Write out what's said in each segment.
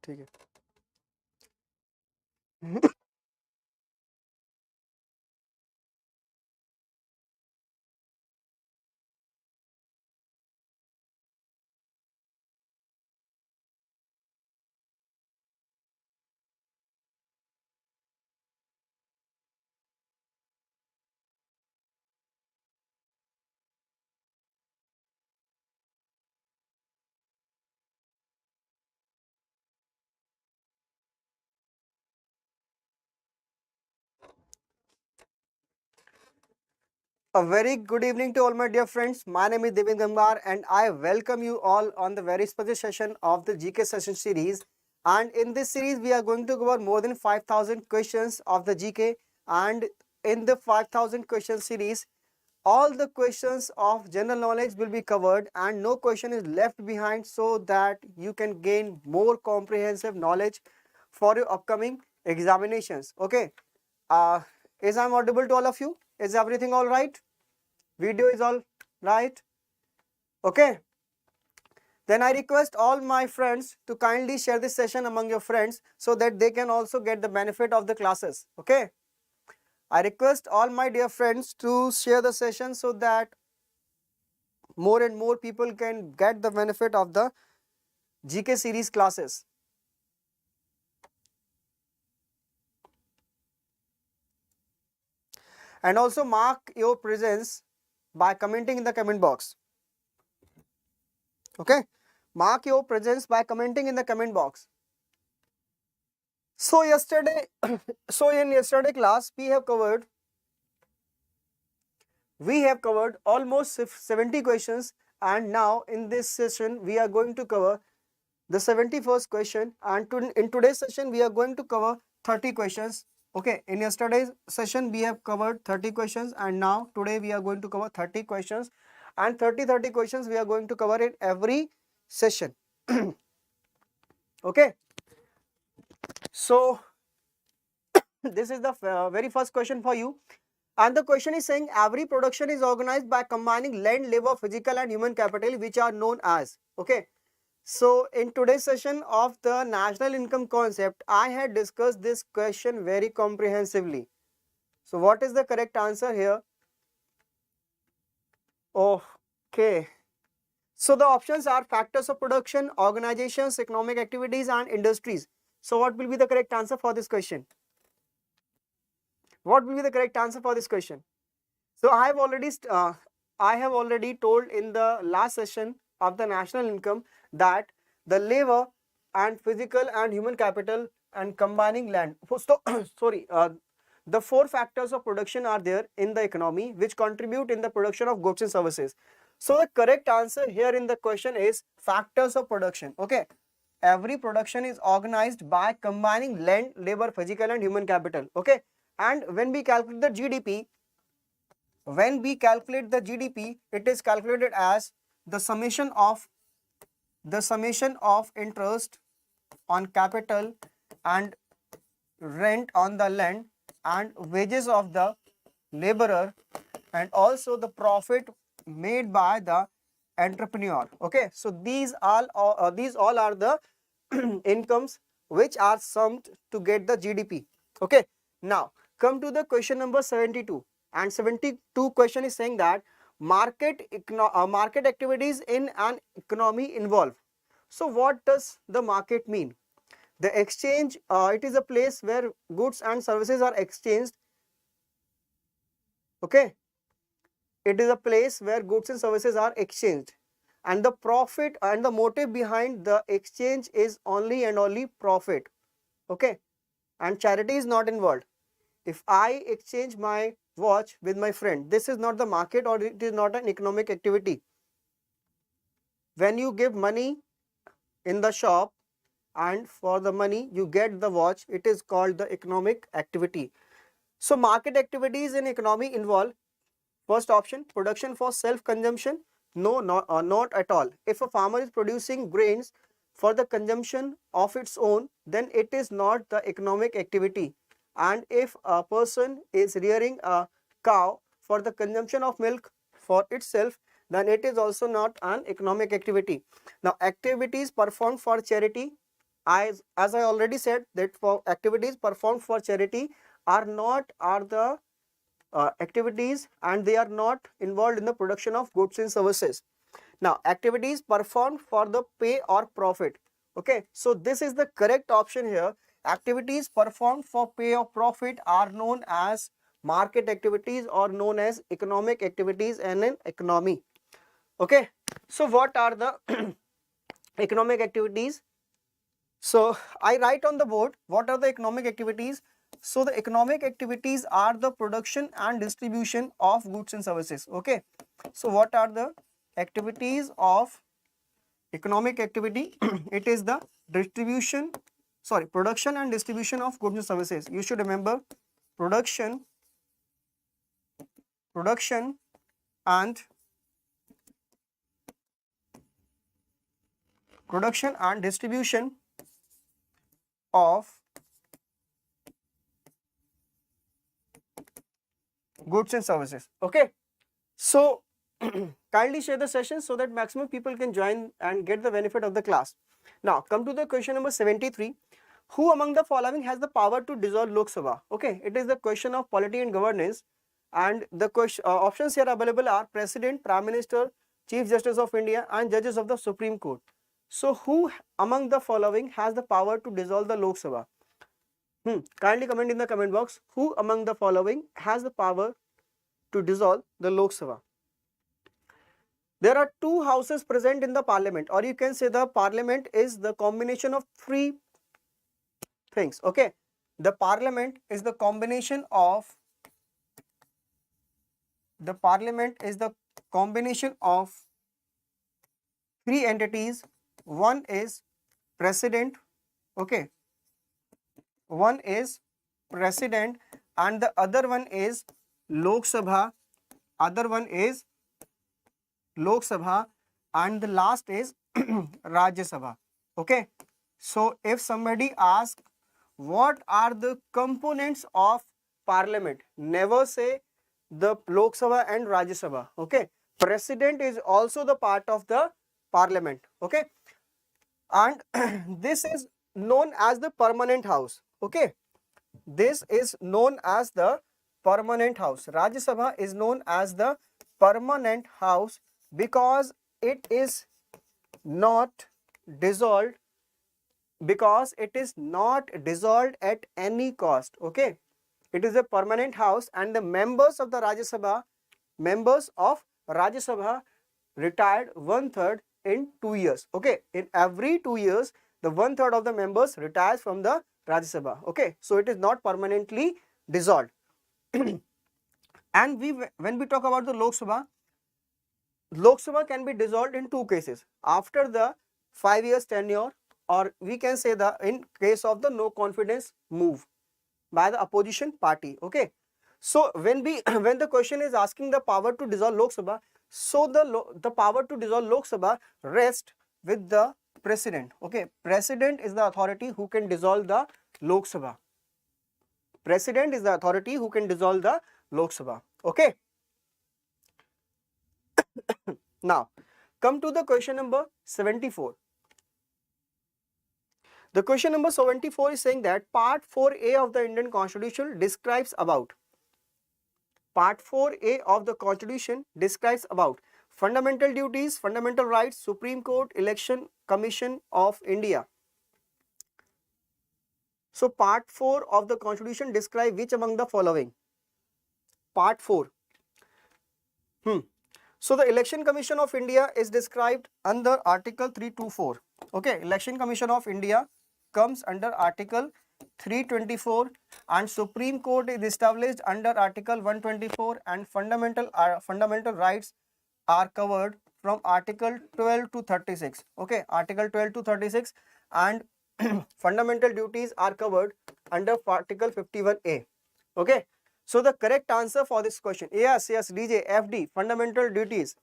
ठीक है। A very good evening to all my dear friends. My name is Devendra and I welcome you all on the very special session of the GK session series. And in this series, we are going to cover more than 5,000 questions of the GK. And in the 5,000 question series, all the questions of general knowledge will be covered and no question is left behind so that you can gain more comprehensive knowledge for your upcoming examinations. Okay. Is I'm audible to all of you? Is everything all right? Video is all right? Okay. Then I request all my friends to kindly share this session among your friends so that they can also get the benefit of the classes. Okay. I request all my dear friends to share the session so that more and more people can get the benefit of the GK series classes. And also mark your presence by commenting in the comment box. Okay. Mark your presence by commenting in the comment box. So yesterday, in yesterday class, we have covered almost 70 questions, and now in this session we are going to cover the 71st question, and in today's session we are going to cover 30 questions. Okay, in yesterday's session we have covered 30 questions, and now today we are going to cover 30 questions, and 30 questions we are going to cover in every session. Okay, so this is the very first question for you. And the question is saying every production is organized by combining land, labor, physical and human capital, which are known as. Okay. So in today's session of the national income concept, I had discussed this question very comprehensively. So what is the correct answer here? Okay. So the options are factors of production, organizations, economic activities and industries. So what will be the correct answer for this question? What will be the correct answer for this question? So I have already told in the last session of the national income that the labor and physical and human capital and combining land. So, sorry, the four factors of production are there in the economy which contribute in the production of goods and services. So the correct answer here in the question is factors of production. Okay. Every production is organized by combining land, labor, physical and human capital. Okay. And when we calculate the GDP, it is calculated as the summation of interest on capital and rent on the land and wages of the laborer and also the profit made by the entrepreneur. Okay, so these all are the incomes which are summed to get the GDP. Okay, now come to the question number 72, and 72 question is saying that market activities in an economy involve. So what does the market mean? The exchange, it is a place where goods and services are exchanged. Okay, it is a place where goods and services are exchanged, and the profit and the motive behind the exchange is only and only profit. Okay, and charity is not involved. If I exchange my watch with my friend, this is not the market or it is not an economic activity. When you give money in the shop and for the money you get the watch, it is called the economic activity. So market activities in economy involve, first option, production for self-consumption. No, not at all. If a farmer is producing grains for the consumption of its own, then it is not the economic activity. And if a person is rearing a cow for the consumption of milk for itself, then it is also not an economic activity. Now, activities performed for charity as I already said that for activities performed for charity are the activities, and they are not involved in the production of goods and services. Now, activities performed for the pay or profit. Okay, so this is the correct option here. Activities performed for pay or profit are known as market activities or known as economic activities in an economy. Okay, so what are the economic activities? So I write on the board what are the economic activities. So the economic activities are the production and distribution of goods and services. Okay, so what are the activities of economic activity? It is the production and distribution of goods and services. You should remember production and distribution of goods and services. Okay, so kindly share the session so that maximum people can join and get the benefit of the class. Now come to the question number 73. Who among the following has the power to dissolve Lok Sabha? Okay, it is the question of polity and governance, and the question options here available are President, Prime Minister, Chief Justice of India and judges of the Supreme Court. So who among the following has the power to dissolve the Lok Sabha? Kindly comment in the comment box who among the following has the power to dissolve the Lok Sabha. There are two houses present in the parliament, or you can say the parliament is the combination of three things. Okay, the parliament is the combination of three entities. One is president. Okay, one is president and the other one is Lok Sabha, and the last is Rajya Sabha. Okay, so if somebody asks what are the components of parliament, never say the Lok Sabha and Rajya Sabha. Okay, president is also the part of the parliament. Okay, and this is known as the permanent house. Okay, this is known as the permanent house. Rajya Sabha is known as the permanent house because it is not dissolved at any cost. Okay, it is a permanent house and the members of Rajya Sabha retired 1/3 in 2 years. Okay, in every 2 years the 1/3 of the members retires from the Rajya Sabha. Okay, so it is not permanently dissolved. And when we talk about the Lok Sabha can be dissolved in two cases: after the 5 years tenure, or we can say in case of the no confidence move by the opposition party. Okay, so when the question is asking the power to dissolve Lok Sabha, so the power to dissolve Lok Sabha rests with the president. Okay, president is the authority who can dissolve the Lok Sabha. President is the authority who can dissolve the Lok Sabha. Okay. Now come to the question number 74. The question number 74 is saying that Part 4A of the Indian Constitution describes about fundamental duties, fundamental rights, Supreme Court, Election Commission of India. So Part 4 of the Constitution describe which among the following? Part 4. So the Election Commission of India is described under Article 324. Okay, Election Commission of India comes under Article 324 and Supreme Court is established under Article 124 and fundamental rights are covered from Article 12 to 36. Okay, Article 12 to 36 and fundamental duties are covered under Article 51A. Okay, so the correct answer for this question, yes, DJ, FD, fundamental duties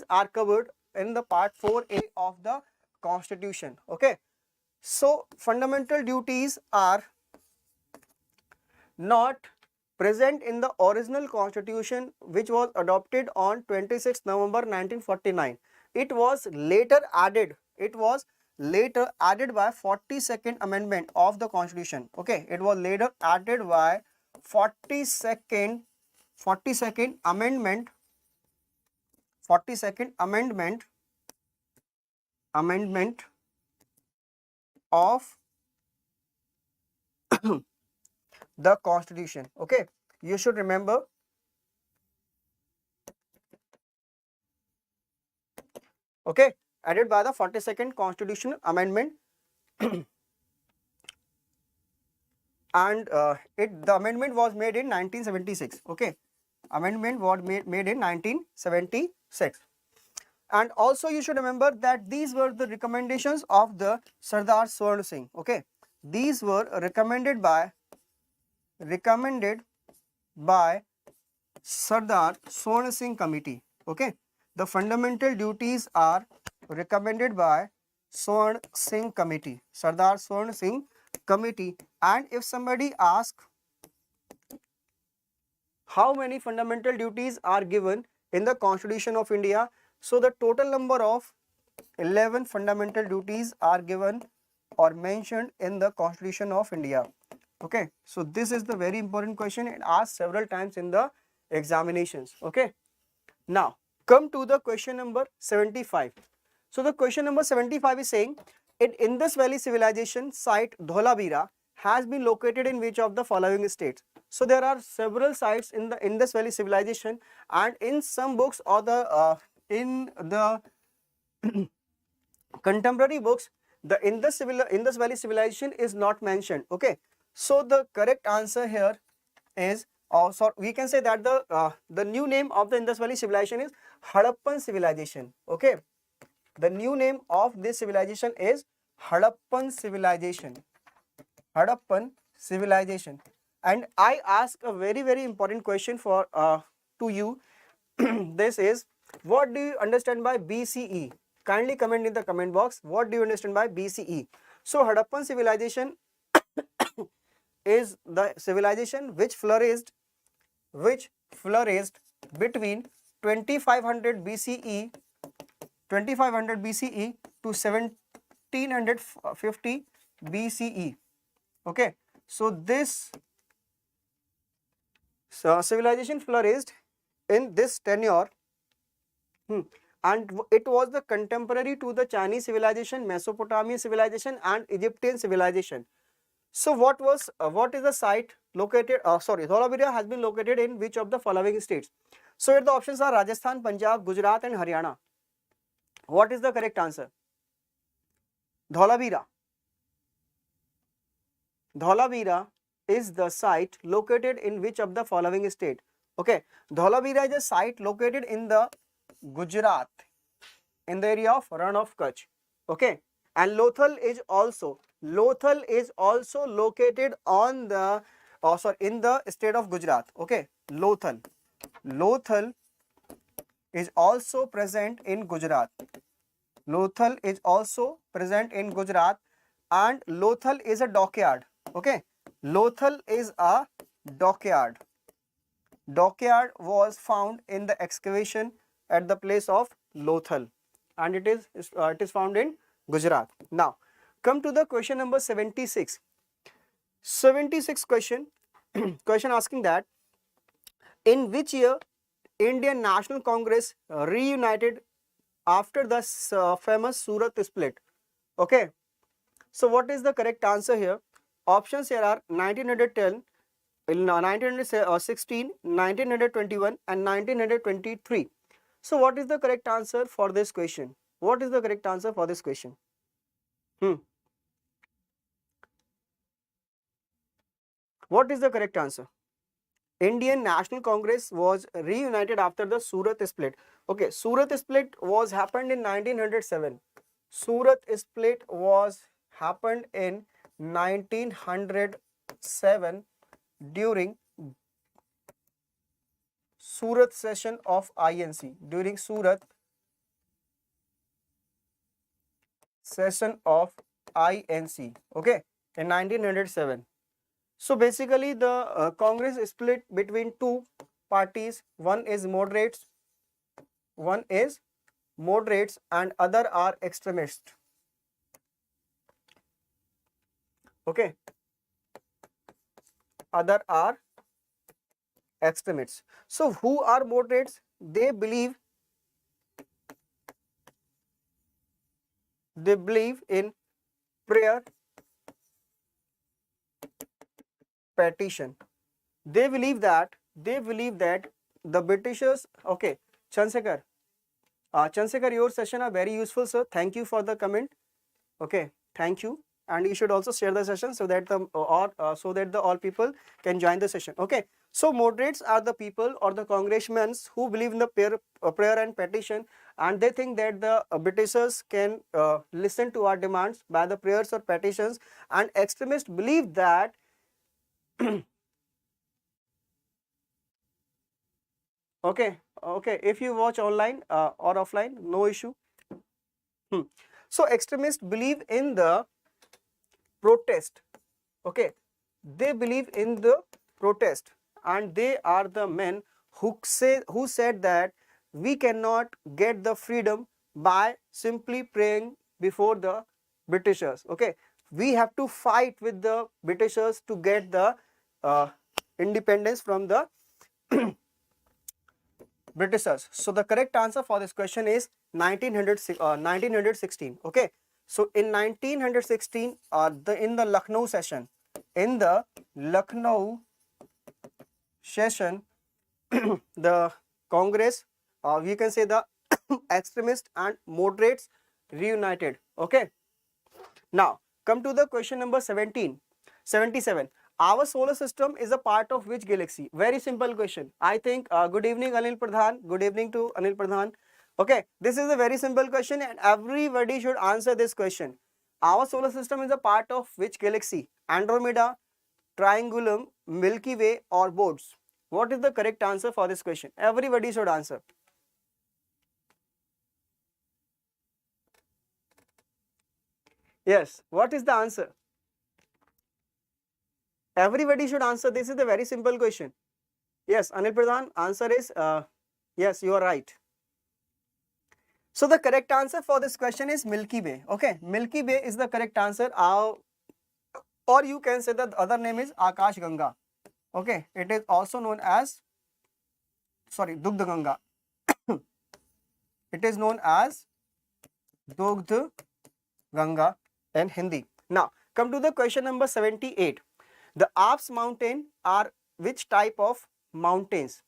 are covered in the Part 4A of the Constitution. Okay, so fundamental duties are not present in the original Constitution which was adopted on 26 November 1949. It was later added later added by 42nd amendment of the constitution. Okay, it was later added by 42nd amendment, 42nd amendment of the constitution. Okay, you should remember. Okay, added by the 42nd constitutional amendment and the amendment was made in 1976. Okay, amendment was made in 1976. And also you should remember that these were the recommendations of the Sardar Swarn Singh. Okay, these were recommended by Sardar Swarn Singh committee. Okay, the fundamental duties are recommended by Swarn Singh committee, Sardar Swarn Singh committee. And if somebody asks how many fundamental duties are given in the Constitution of India, so the total number of 11 fundamental duties are given or mentioned in the Constitution of India. Okay, so this is the very important question and asked several times in the examinations. Okay, now come to the question number 75. So the question number 75 is saying, in Indus Valley civilization site Dholavira has been located in which of the following states? So there are several sites in the Indus Valley civilization, and in some books or the in the contemporary books, the Indus Valley civilization is not mentioned. Okay, so the correct answer here is, so we can say that the new name of the Indus Valley civilization is Harappan civilization. Okay, the new name of this civilization is Harappan civilization. Harappan civilization. And I ask a very important question for to you. This is, what do you understand by BCE? Kindly comment in the comment box, what do you understand by BCE? So Harappan civilization is the civilization which flourished between 2500 BCE to 1750 BCE. Okay, so this civilization flourished in this tenure, and it was the contemporary to the Chinese civilization, Mesopotamian civilization and Egyptian civilization. So what is the site located, Dholavira has been located in which of the following states? So here the options are Rajasthan, Punjab, Gujarat and Haryana. What is the correct answer? Dholavira is the site located in which of the following state? Okay, Dholavira is a site located in the Gujarat, in the area of Rann of Kutch. Okay, and Lothal is also located on the in the state of Gujarat. Okay, Lothal is also present in Gujarat. Lothal is also present in Gujarat, and Lothal is a dockyard. Okay, Lothal is a dockyard. Dockyard was found in the excavation at the place of Lothal, and it is found in Gujarat. Now come to the question number 76. 76 question question asking that, in which year Indian National Congress reunited after the famous Surat split? Okay, so what is the correct answer here? Options here are 1910, 1916, 1921 and 1923. So what is the correct answer for this question? What is the correct answer for this question? What is the correct answer? Indian National Congress was reunited after the Surat split. Okay, Surat split was happened in 1907. Surat split was happened in 1907 during Surat session of INC. During Surat session of INC. Okay, in 1907. So basically the Congress is split between two parties. One is moderates and other are extremists. Okay, other are extremists. So who are moderates? They believe in prayer, petition. They believe that the Britishers. Okay, Chansekar. Chansekar, your session are very useful, sir. Thank you for the comment. Okay, thank you. And you should also share the session so that the all people can join the session. Okay. So moderates are the people or the congressmen who believe in the prayer and petition, and they think that the Britishers can listen to our demands by the prayers or petitions. And extremists believe that okay, okay. If you watch online or offline, no issue. Hmm. So extremists believe in the protest. Okay, they believe in the protest, and they are the men who said that we cannot get the freedom by simply praying before the Britishers. Okay, we have to fight with the Britishers to get the uh, independence from the Britishers. So the correct answer for this question is 1916. Okay. So in 1916, in the Lucknow session, in the Lucknow session, the Congress, we can say the extremists and moderates reunited. Okay. Now come to the question number 77. Our solar system is a part of which galaxy? Very simple question. I think good evening Anil Pradhan. Good evening to Anil Pradhan. Okay, this is a very simple question and everybody should answer this question. Our solar system is a part of which galaxy? Andromeda, Triangulum, Milky Way or Bodes? What is the correct answer for this question? Everybody should answer. Yes, what is the answer? Everybody should answer. This is a very simple question. Yes, Anil Pradhan, answer is yes, you are right. So the correct answer for this question is Milky Way. Okay, Milky Way is the correct answer. Or you can say that the other name is Akash Ganga. Okay, it is also known as, sorry, Dugdha Ganga. It is known as Dugdha Ganga in Hindi. Now, come to the question number 78. The Alps mountain are which type of mountains?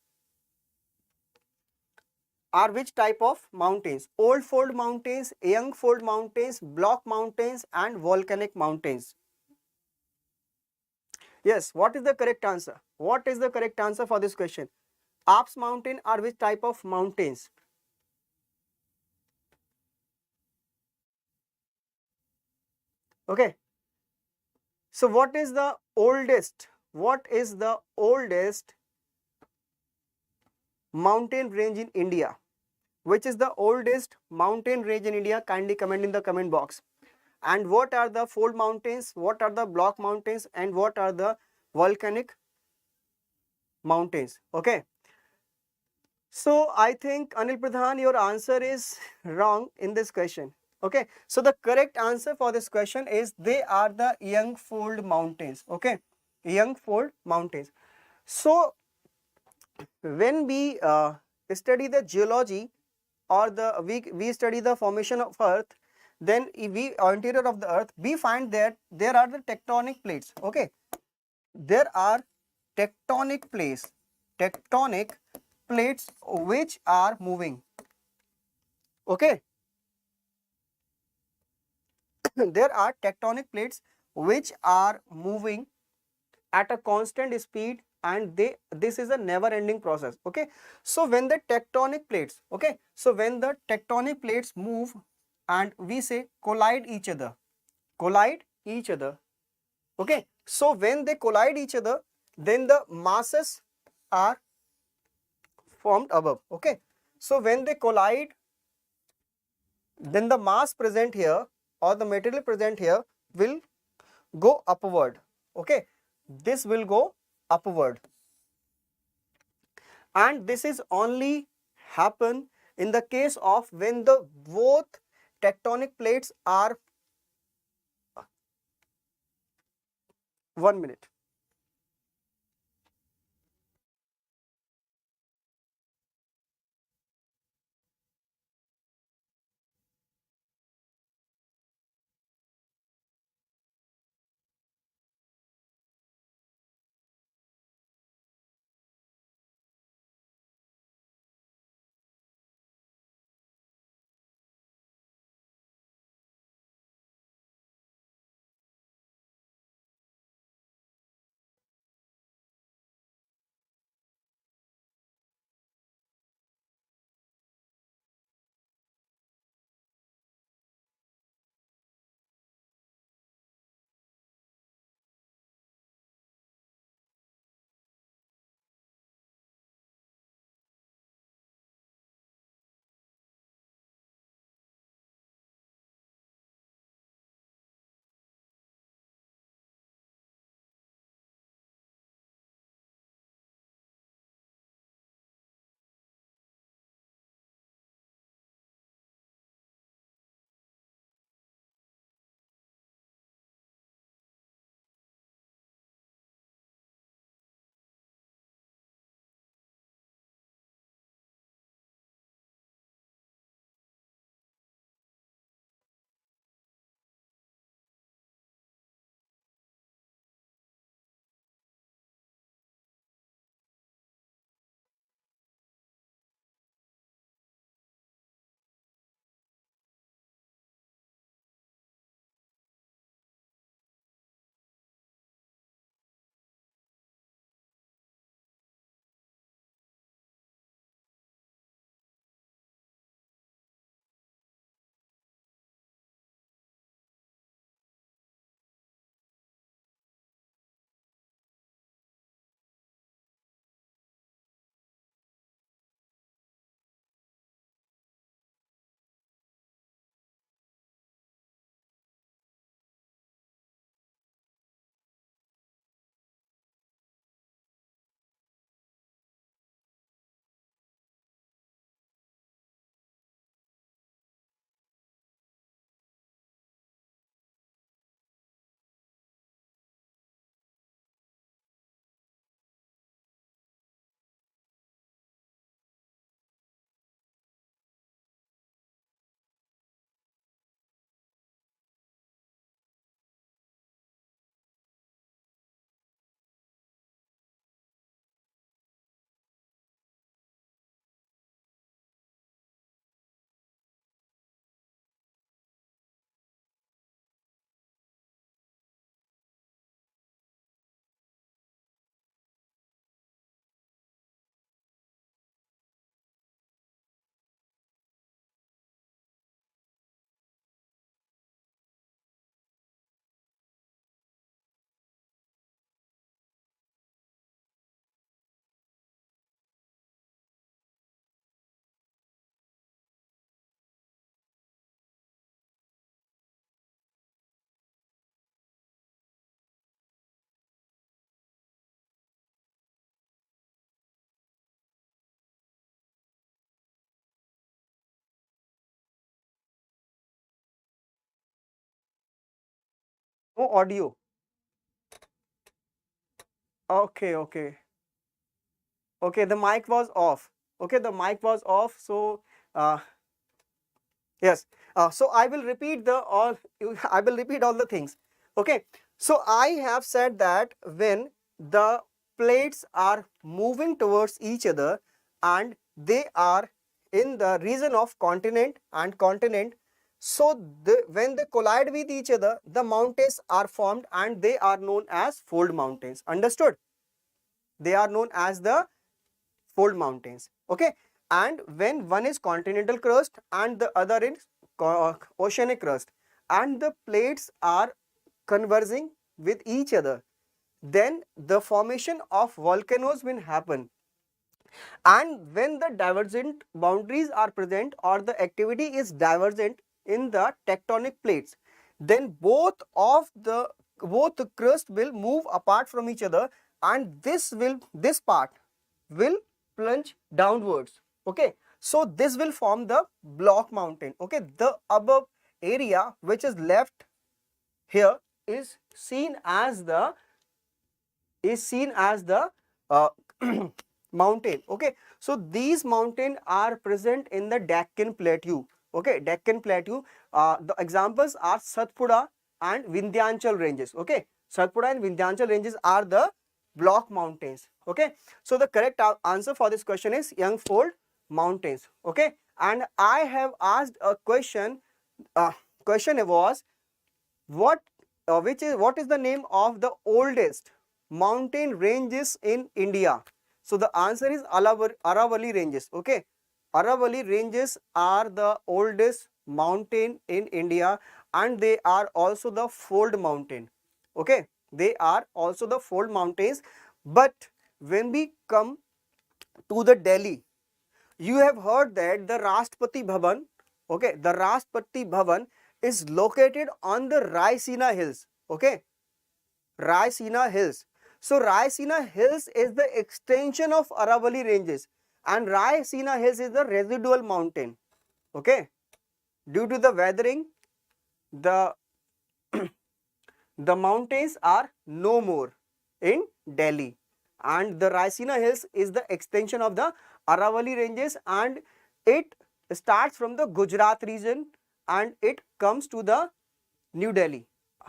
Are which type of mountains? Old fold mountains, young fold mountains, block mountains and volcanic mountains. Yes, what is the correct answer? What is the correct answer for this question? Alps mountain are which type of mountains? Okay. So what is the oldest? What is the oldest mountain range in India? Which is the oldest mountain range in India? Kindly comment in the comment box. And what are the fold mountains? What are the block mountains? And what are the volcanic mountains? Okay. So I think Anil Pradhan, your answer is wrong in this question. Okay. So the correct answer for this question is they are the young fold mountains. Okay. Young fold mountains. So when we study the geology or we study the formation of earth, then we interior of the earth, we find that there are the tectonic plates. Okay, there are tectonic plates which are moving. Okay, there are tectonic plates which are moving at a constant speed, and this is a never ending process. Okay, so when the tectonic plates, okay, so when the tectonic plates move and we say collide each other, okay, so when they collide each other, then the masses are formed above. Okay, so when they collide, then the mass present here or the material present here will go upward. Okay, this will go upward, and this is only happen in the case of when the both tectonic plates are 1 minute. No audio. Okay, okay. Okay, the mic was off. Okay, the mic was off. So, uh, yes. So I will repeat the all. I will repeat all the things. Okay. So I have said that when the plates are moving towards each other and they are in the region of continent and continent, so when they collide with each other, the mountains are formed and they are known as fold mountains. Understood? They are known as the fold mountains. Okay, and when one is continental crust and the other is oceanic crust, and the plates are converging with each other, then the formation of volcanoes will happen. And when the divergent boundaries are present or the activity is divergent in the tectonic plates, then both the crust will move apart from each other, and this part will plunge downwards. Okay, so this will form the block mountain. Okay, the above area which is left here is seen as the is seen as the uh, mountain. Okay, so these mountains are present in the Deccan Plateau. Okay, Deccan Plateau. The examples are Satpura and Vindhyachal ranges. Okay, Satpura and Vindhyachal ranges are the block mountains. Okay, so the correct answer for this question is Youngfold mountains. Okay, and I have asked a question. Question was what is the name of the oldest mountain ranges in India? So the answer is Aravalli ranges. Okay, Aravalli ranges are the oldest mountain in India, and they are also the fold mountain. Okay, they are also the fold mountains. But when we come to the Delhi, you have heard that the Rashtrapati Bhavan, okay, the Rashtrapati Bhavan is located on the Raisina Hills. Okay, Raisina Hills. So Raisina Hills is the extension of Aravalli ranges, and Raisina Hills is the residual mountain. Okay, due to the weathering, the the mountains are no more in Delhi, and the Raisina Hills is the extension of the Aravalli ranges, and it starts from the Gujarat region and it comes to the New Delhi,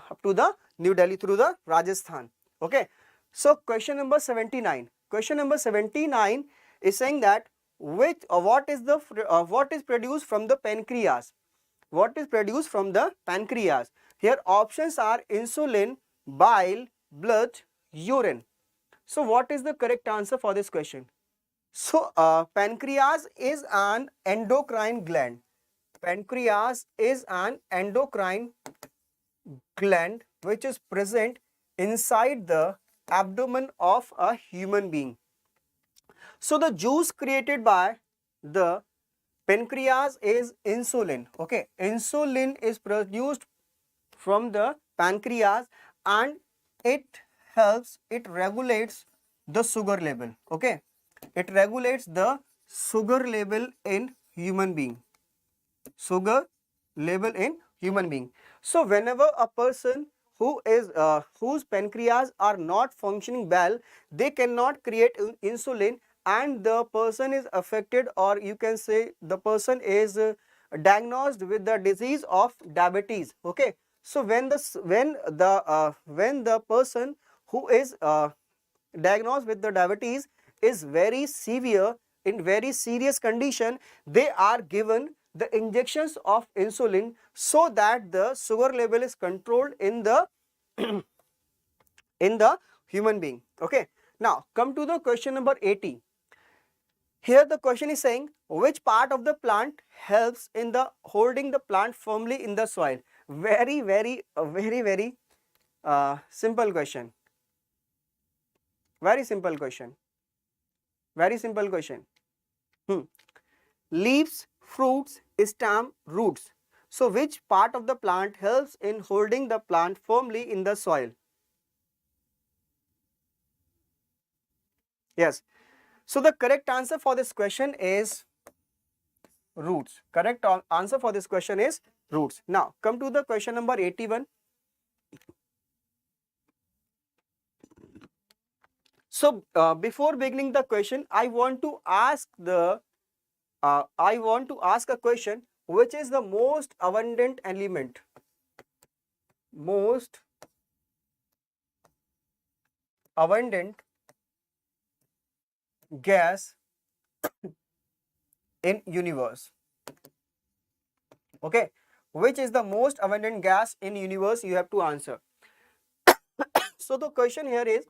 up to the New Delhi through the Rajasthan. Okay, so question number 79. Question number 79 is saying that what is produced from the pancreas? What is produced from the pancreas? Here options are insulin, bile, blood, urine. So what is the correct answer for this question? So pancreas is an endocrine gland. Pancreas is an endocrine gland which is present inside the abdomen of a human being. So the juice created by the pancreas is insulin. Okay, insulin is produced from the pancreas, and it regulates the sugar level. Okay, it regulates the sugar level in human being. Sugar level in human being. So whenever a person whose pancreas are not functioning well, they cannot create insulin, and the person is affected, or you can say the person is diagnosed with the disease of diabetes. Okay, so when the person who is diagnosed with the diabetes is very severe, in very serious condition, they are given the injections of insulin so that the sugar level is controlled in the in the human being. Okay, now come to the question number 80. Here the question is saying which part of the plant helps in the holding the plant firmly in the soil? Very simple question. Very simple question. Very simple question. Leaves, fruits, stem, roots. So which part of the plant helps in holding the plant firmly in the soil? Yes. So the correct answer for this question is roots. Correct answer for this question is roots. Now come to the question number 81. So before beginning the question, I want to ask a question. Which is the most abundant element? Most abundant gas in universe. Okay, which is the most abundant gas in universe? You have to answer. So the question here is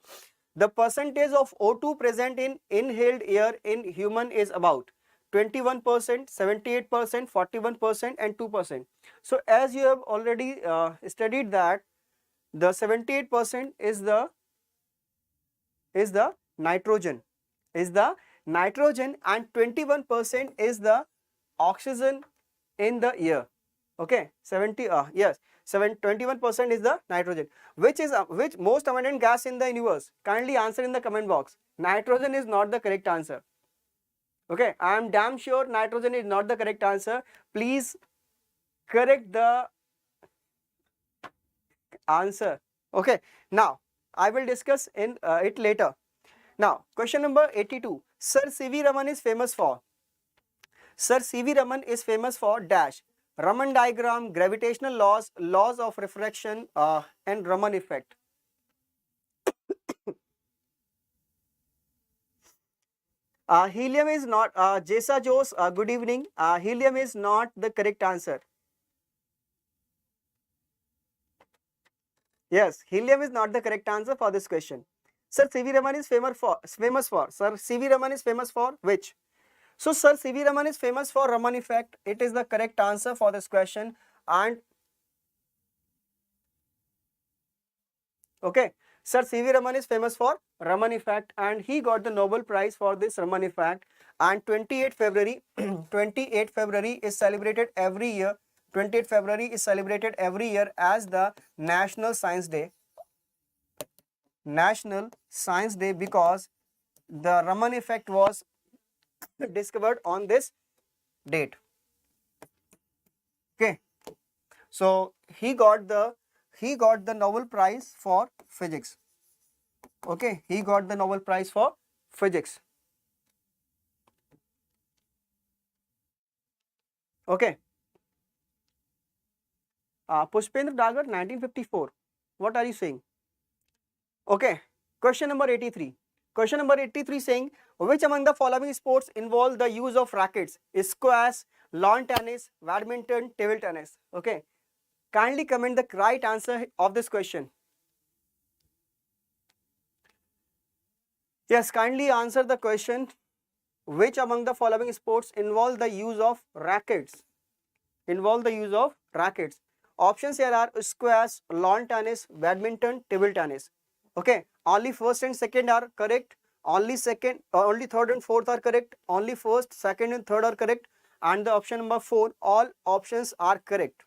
the percentage of O2 present in inhaled air in human is about 21%, 78%, 41% and 2%. So as you have already studied that the 78% is the nitrogen, and 21% is the oxygen in the air. Okay, 21% is the nitrogen. Which most abundant gas in the universe? Kindly answer in the comment box. Nitrogen is not the correct answer. Okay, I am damn sure nitrogen is not the correct answer. Please correct the answer. Okay, now I will discuss in it later. Now, question number 82. Sir C.V. Raman is famous for. Sir C.V. Raman is famous for dash. Raman diagram, gravitational laws, laws of refraction, and Raman effect. Helium is not, Jesa Jose, good evening. Helium is not the correct answer. Yes, helium is not the correct answer for this question. Sir C.V. Raman is famous for. Sir C.V. Raman is famous for which? So Sir C.V. Raman is famous for Raman effect. It is the correct answer for this question. And okay, Sir C.V. Raman is famous for Raman effect, and he got the Nobel Prize for this Raman effect. And 28 February, 28 February is celebrated every year. 28 February is celebrated every year as the National Science Day. National Science Day, because the Raman effect was discovered on this date. Okay, so he got the Nobel Prize for physics. Okay, he got the Nobel Prize for physics. Okay, Pushpendra Dagar, 1954. What are you saying? Okay, question number 83. Question number 83 saying, which among the following sports involve the use of rackets? Squash, lawn tennis, badminton, table tennis. Okay, kindly comment the right answer of this question. Yes, kindly answer the question. Which among the following sports involve the use of rackets? Involve the use of rackets. Options here are squash, lawn tennis, badminton, table tennis. Okay, only first and second are correct. Only third and fourth are correct. Only first, second and third are correct. And the option number 4, all options are correct.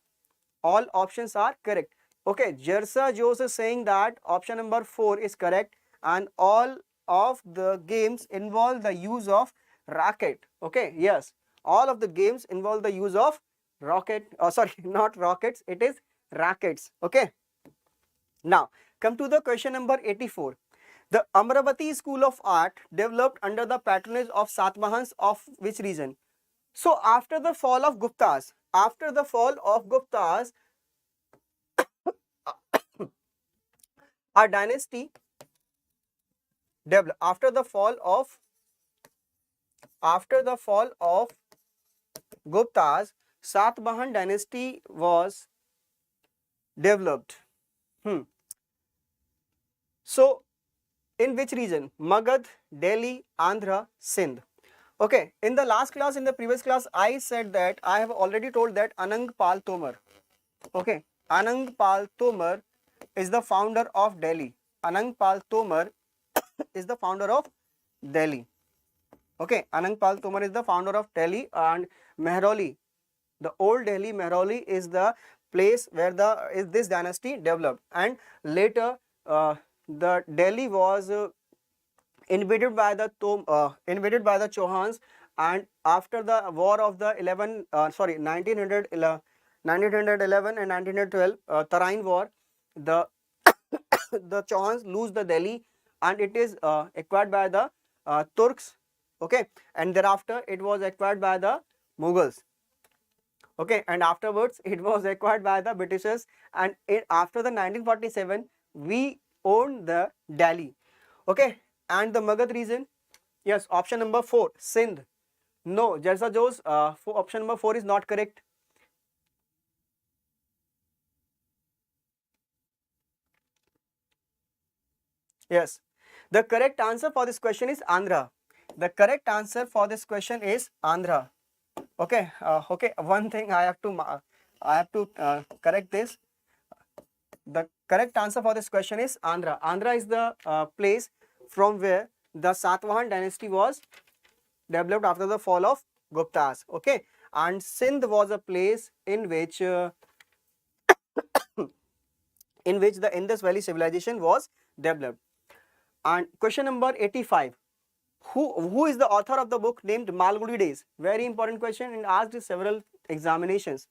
All options are correct. Okay, Jersa Jose is saying that option number 4 is correct, and all of the games involve the use of racket. Okay, yes, all of the games involve the use of rocket. Sorry, not rockets, it is rackets. Okay, now come to the question number 84. The Amravati School of Art developed under the patronage of Satvahans of which region? So after the fall of Guptas, a dynasty developed. After the fall of Guptas, Satvahan dynasty was developed. So in which region? Magad, Delhi, Andhra, Sindh. Okay, in the previous class, I said that I have already told that Anang Pal Tomar. Okay, Anang Pal Tomar is the founder of Delhi. Anang Pal Tomar is the founder of Delhi. Okay, Anang Pal Tomar is the founder of Delhi, and Mehrauli, the old Delhi, Mehrauli is the place where this dynasty developed, and later the Delhi was invaded by the Chauhans, and after the war of the 1911 and 1912 Tarain war, the the Chauhans lose the Delhi, and it is acquired by the Turks. Okay, and thereafter it was acquired by the Mughals. Okay, and afterwards it was acquired by the Britishers, and after the 1947 we owned the Delhi. Okay, and the Magad region, yes, option number 4, Sindh. No, Jalsa Jose, option number 4 is not correct. Yes, the correct answer for this question is Andhra. The correct answer for this question is Andhra. Okay, okay, one thing I have to correct this. The correct answer for this question is Andhra. Andhra is the place from where the Satvahan dynasty was developed after the fall of Guptas. Okay, and Sindh was a place in which the Indus Valley civilization was developed. And question number 85. Who is the author of the book named Malgudi Days? Very important question and asked in several examinations.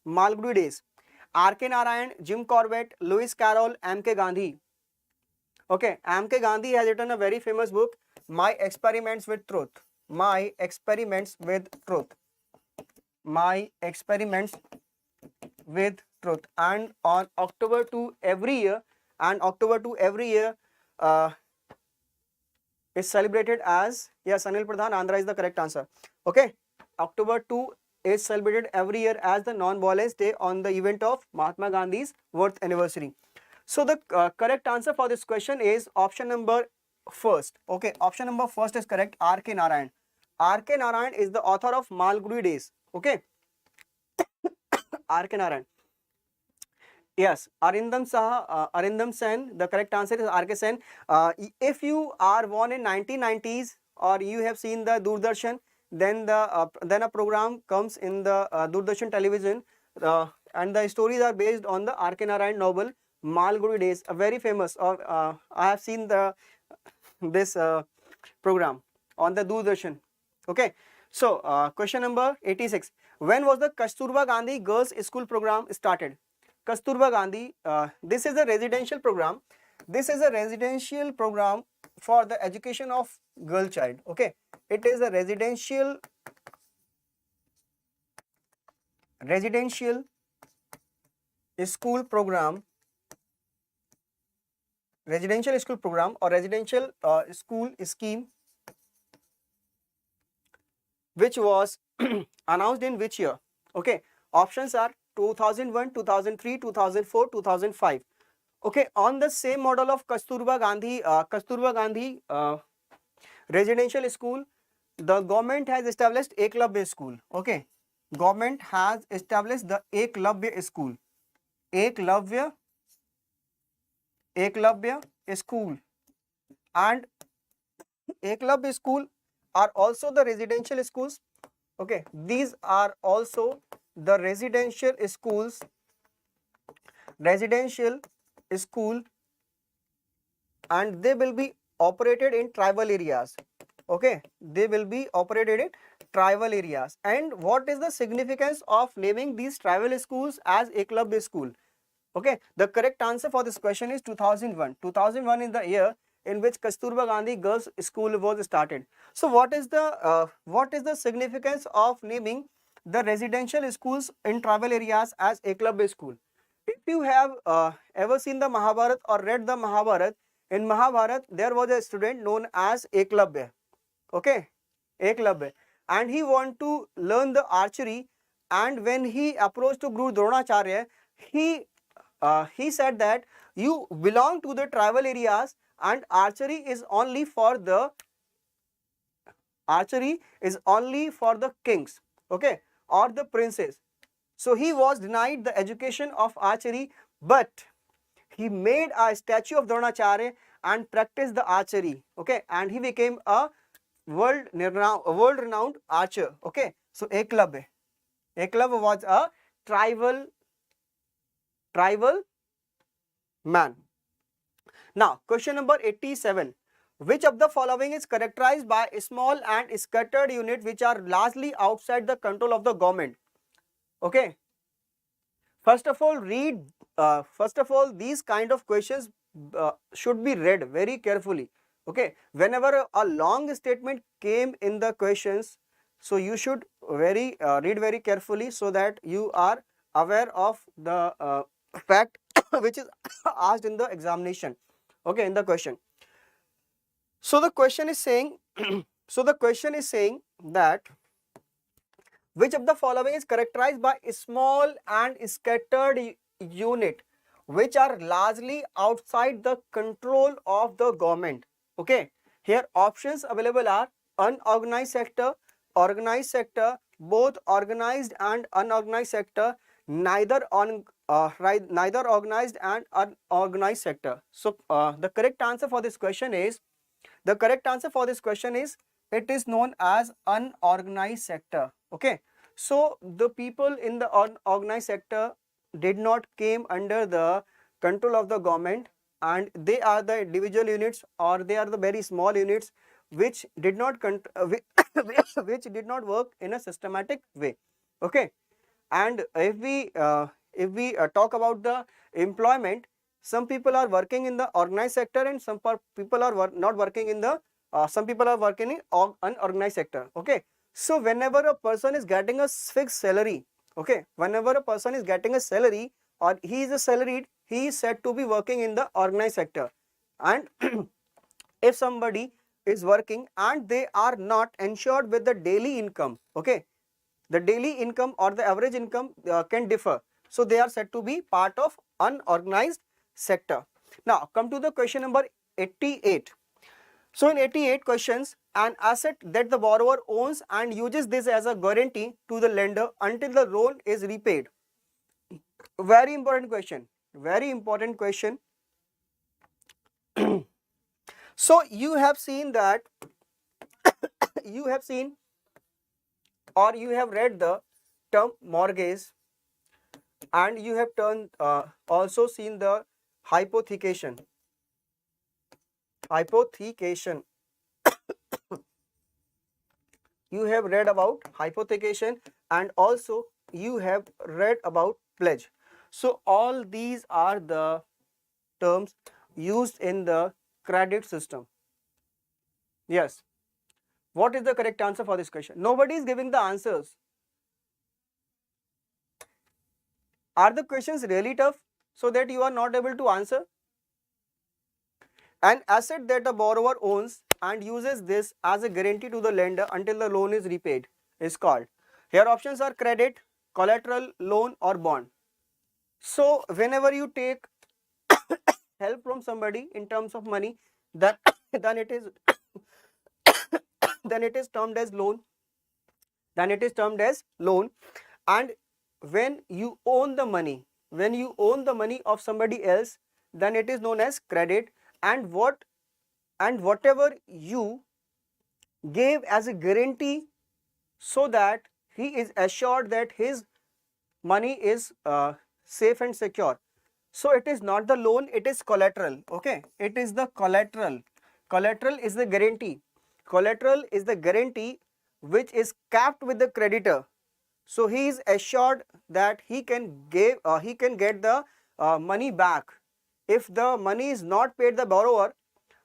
Malgudi Days. R.K. Narayan, Jim Corbett, Lewis Carroll, M.K. Gandhi. Okay, M.K. Gandhi has written a very famous book, My Experiments with Truth. My Experiments with Truth. My Experiments with Truth. And on October 2 every year, uh, is celebrated as, yes, Anil Pradhan, Andhra is the correct answer. Okay, October 2 is celebrated every year as the non-violence day on the event of Mahatma Gandhi's birth anniversary. So the correct answer for this question is option number first. Okay, option number first is correct, R.K. Narayan. R.K. Narayan is the author of Malgudi Days. Okay, R.K. Narayan. Yes, Arindam Sen. The correct answer is R.K. Sen. If you are born in 1990s or you have seen the Doordarshan, then a program comes in the Doordarshan television, and the stories are based on the R.K. Narayan novel Malgudi Days, a very famous. I have seen this program on the Doordarshan. Okay, so question number 86. When was the Kasturba Gandhi Girls School program started? Kasturba Gandhi, this is a residential program. This is a residential program for the education of girl child. Okay, it is a residential school program, residential school program or residential school scheme, which was announced in which year? Okay, options are 2001, 2003, 2004, 2005. Okay, on the same model of Kasturba Gandhi residential school, the government has established Eklavya school. Okay, government has established the Eklavya school. Eklavya school, and Eklavya school are also the residential schools. Okay, these are also the residential schools, and they will be operated in tribal areas. Okay, they will be operated in tribal areas. And what is the significance of naming these tribal schools as Eklavya school? Okay, the correct answer for this question is 2001. 2001 is the year in which Kasturba Gandhi Girls School was started. So what is the significance of naming the residential schools in tribal areas as Eklavya school? If you have ever seen the Mahabharat or read the Mahabharat, in Mahabharat there was a student known as Eklavya. Okay, Eklavya, and he want to learn the archery, and when he approached to Guru Dronacharya, he said that you belong to the tribal areas and archery is only for the kings, okay, or the princes. So he was denied the education of archery, but he made a statue of Dronacharya and practiced the archery. Okay, and he became a world-renowned archer. Okay, so Eklavya was a tribal man. Now, question number 87. Which of the following is characterized by small and scattered units which are largely outside the control of the government? Okay. First of all, these kind of questions should be read very carefully. Okay. Whenever a long statement came in the questions, so you should read very carefully so that you are aware of the fact which is asked in the examination. Okay, in the question. So the question is saying that which of the following is characterized by small and scattered unit which are largely outside the control of the government. Okay, here options available are unorganized sector, organized sector, both organized and unorganized sector, neither organized and unorganized sector. So the correct answer for this question is it is known as unorganized sector. Okay, so the people in the unorganized sector did not came under the control of the government, and they are the individual units, or they are the very small units which did not which did not work in a systematic way. Okay, and if we talk about the employment, some people are working in the organized sector and some people are not working in the some people are working in unorganized sector. Okay, so whenever a person is getting a fixed salary, okay, whenever a person is getting a salary or he is a salaried, he is said to be working in the organized sector. And if somebody is working and they are not ensured with the daily income, okay, the daily income or the average income can differ, so they are said to be part of unorganized sector. Now come to the question number 88. So in 88 questions, an asset that the borrower owns and uses this as a guarantee to the lender until the loan is repaid. Very important question, very important question. So you have seen that you have seen or you have read the term mortgage, and you have also seen the hypothecation. Hypothecation. You have read about hypothecation and also you have read about pledge. So all these are the terms used in the credit system. Yes. What is the correct answer for this question? Nobody is giving the answers. Are the questions really tough so that you are not able to answer? An asset that a borrower owns and uses this as a guarantee to the lender until the loan is repaid is called. Here options are credit, collateral, loan or bond. So whenever you take help from somebody in terms of money, then then it is then it is termed as loan. Then it is termed as loan. And when you own the money, when you own the money of somebody else, then it is known as credit. And whatever you gave as a guarantee so that he is assured that his money is safe and secure. So it is not the loan, it is collateral. Okay, it is the collateral. Collateral is the guarantee. Collateral is the guarantee which is capped with the creditor. So he is assured that he can get the money back. If the money is not paid the borrower,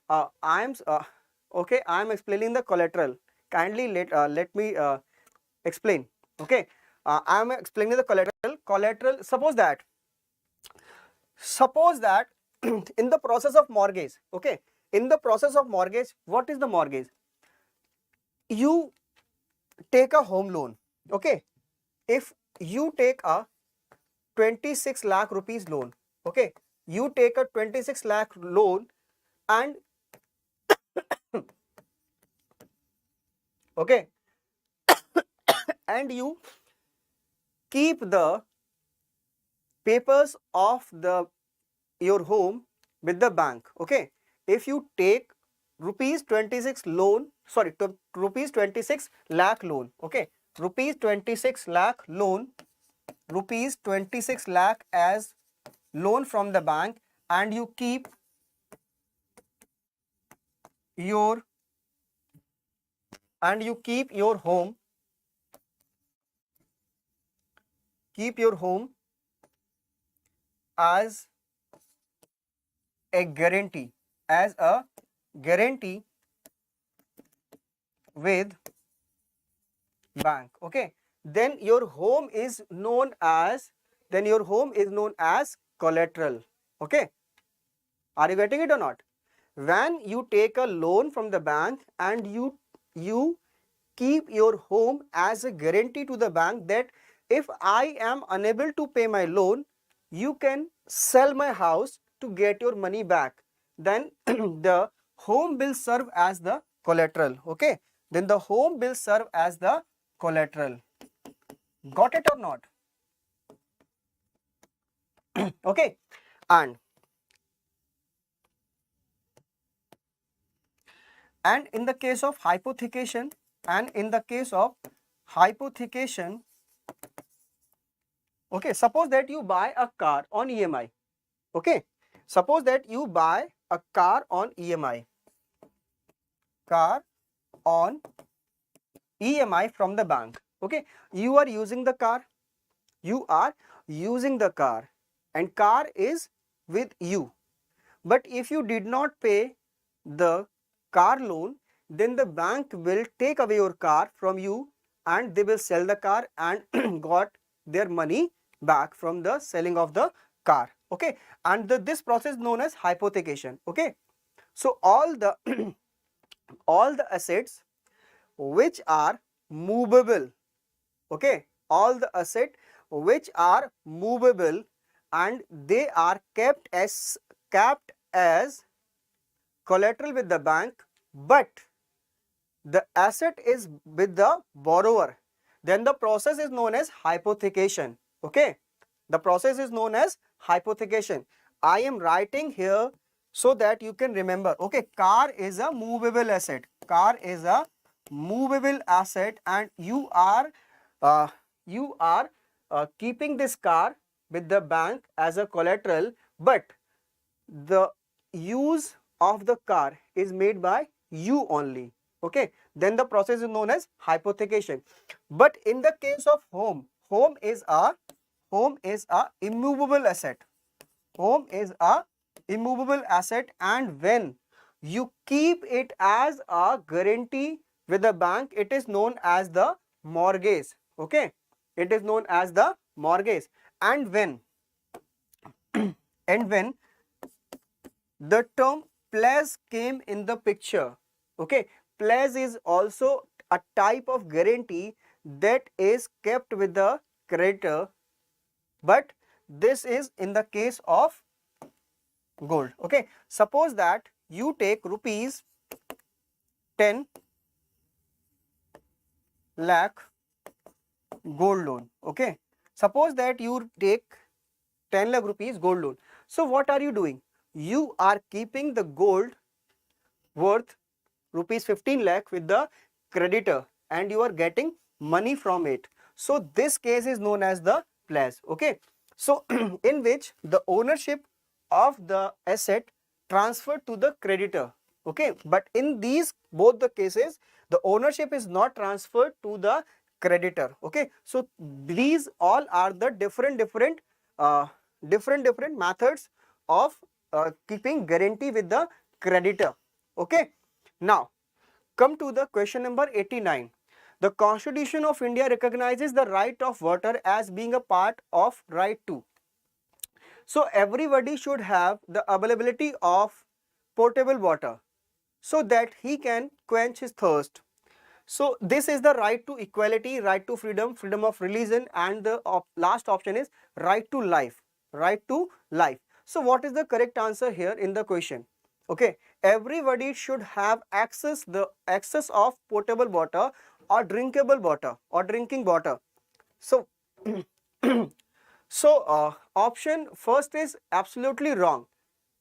I am explaining the collateral. Kindly let me explain. Okay, I am explaining the collateral. Collateral. Suppose that in the process of mortgage. Okay, in the process of mortgage, what is the mortgage? You take a home loan. Okay, if you take a 26 lakh rupees loan. Okay, you take a 26 lakh loan and okay, and you keep the papers of your home with the bank. Okay, if you take rupees 26 loan, sorry, to rupees 26 lakh loan. Okay, rupees 26 lakh loan, rupees 26 lakh as loan from the bank, and you keep your home, as a guarantee, with bank. Okay, then your home is known as collateral. Okay, are you getting it or not? When you take a loan from the bank and you keep your home as a guarantee to the bank that if I am unable to pay my loan, you can sell my house to get your money back, then the home will serve as the collateral. Okay, then the home will serve as the collateral. Got it or not? Okay, and in the case of hypothecation, okay, suppose that you buy a car on EMI. Okay, suppose that you buy a car on EMI, from the bank. Okay, you are using the car, and car is with you. But if you did not pay the car loan, then the bank will take away your car from you and they will sell the car and got their money back from the selling of the car. Okay, and this process is known as hypothecation. Okay, so all the all the assets which are movable, okay, all the asset which are movable and they are kept as collateral with the bank, but the asset is with the borrower, then the process is known as hypothecation. Okay, the process is known as hypothecation. I am writing here so that you can remember. Okay, car is a movable asset, car is a movable asset, and uh, you are keeping this car with the bank as a collateral, but the use of the car is made by you only. Okay, then the process is known as hypothecation. But in the case of home is a immovable asset. Home is a immovable asset, and when you keep it as a guarantee with the bank, it is known as the mortgage. Okay, it is known as the mortgage. And when and when the term pledge came in the picture, okay, pledge is also a type of guarantee that is kept with the creditor, but this is in the case of gold. Okay, suppose that you take rupees 10 lakh gold loan. Okay, suppose that you take 10 lakh rupees gold loan. So what are you doing? You are keeping the gold worth rupees 15 lakh with the creditor and you are getting money from it. So this case is known as the pledge. Okay, so in which the ownership of the asset transferred to the creditor. Okay, but in these both the cases the ownership is not transferred to the creditor. Okay, so these all are the different methods of keeping guarantee with the creditor. Okay, now come to the question number 89. The Constitution of India recognizes the right of water as being a part of right to. So everybody should have the availability of potable water so that he can quench his thirst. So this is the right to equality, right to freedom, freedom of religion, and the last option is right to life, right to life. So what is the correct answer here in the question? Okay, everybody should have access of potable water or drinkable water or drinking water. So so option first is absolutely wrong.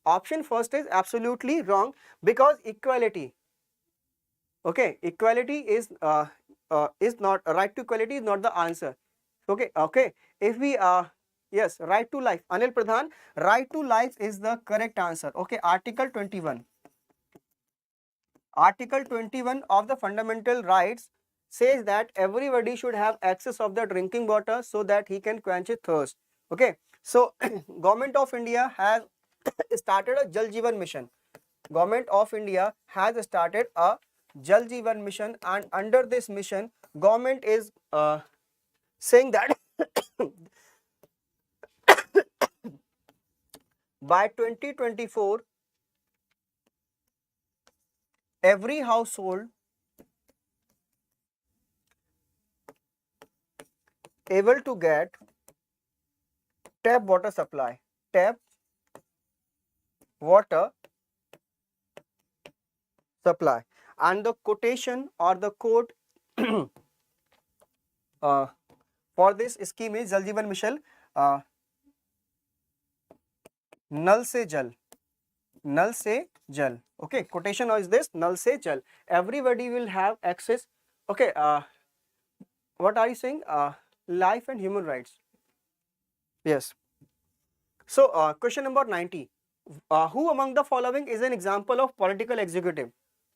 Option first is absolutely wrong because equality. Okay, equality is not right to equality is not the answer. Okay, okay. If we yes, right to life. Anil Pradhan, right to life is the correct answer. Okay, Article 21. Article 21 of the fundamental rights says that everybody should have access of the drinking water so that he can quench his thirst. Okay, so Government of India has started a Jal Jeevan mission. Government of India has started a Jal Jeevan mission, and under this mission government is saying that by 2024 every household able to get tap water supply, tap water supply, and the quotation or the quote for this scheme is Jal Jeevan Mission नल से जल, नल से जल. Okay, quotation is this, नल से जल. Everybody will have access. Okay, what are you saying? Life and human rights. Yes. So question number 90. Who among the following is an example of political executive?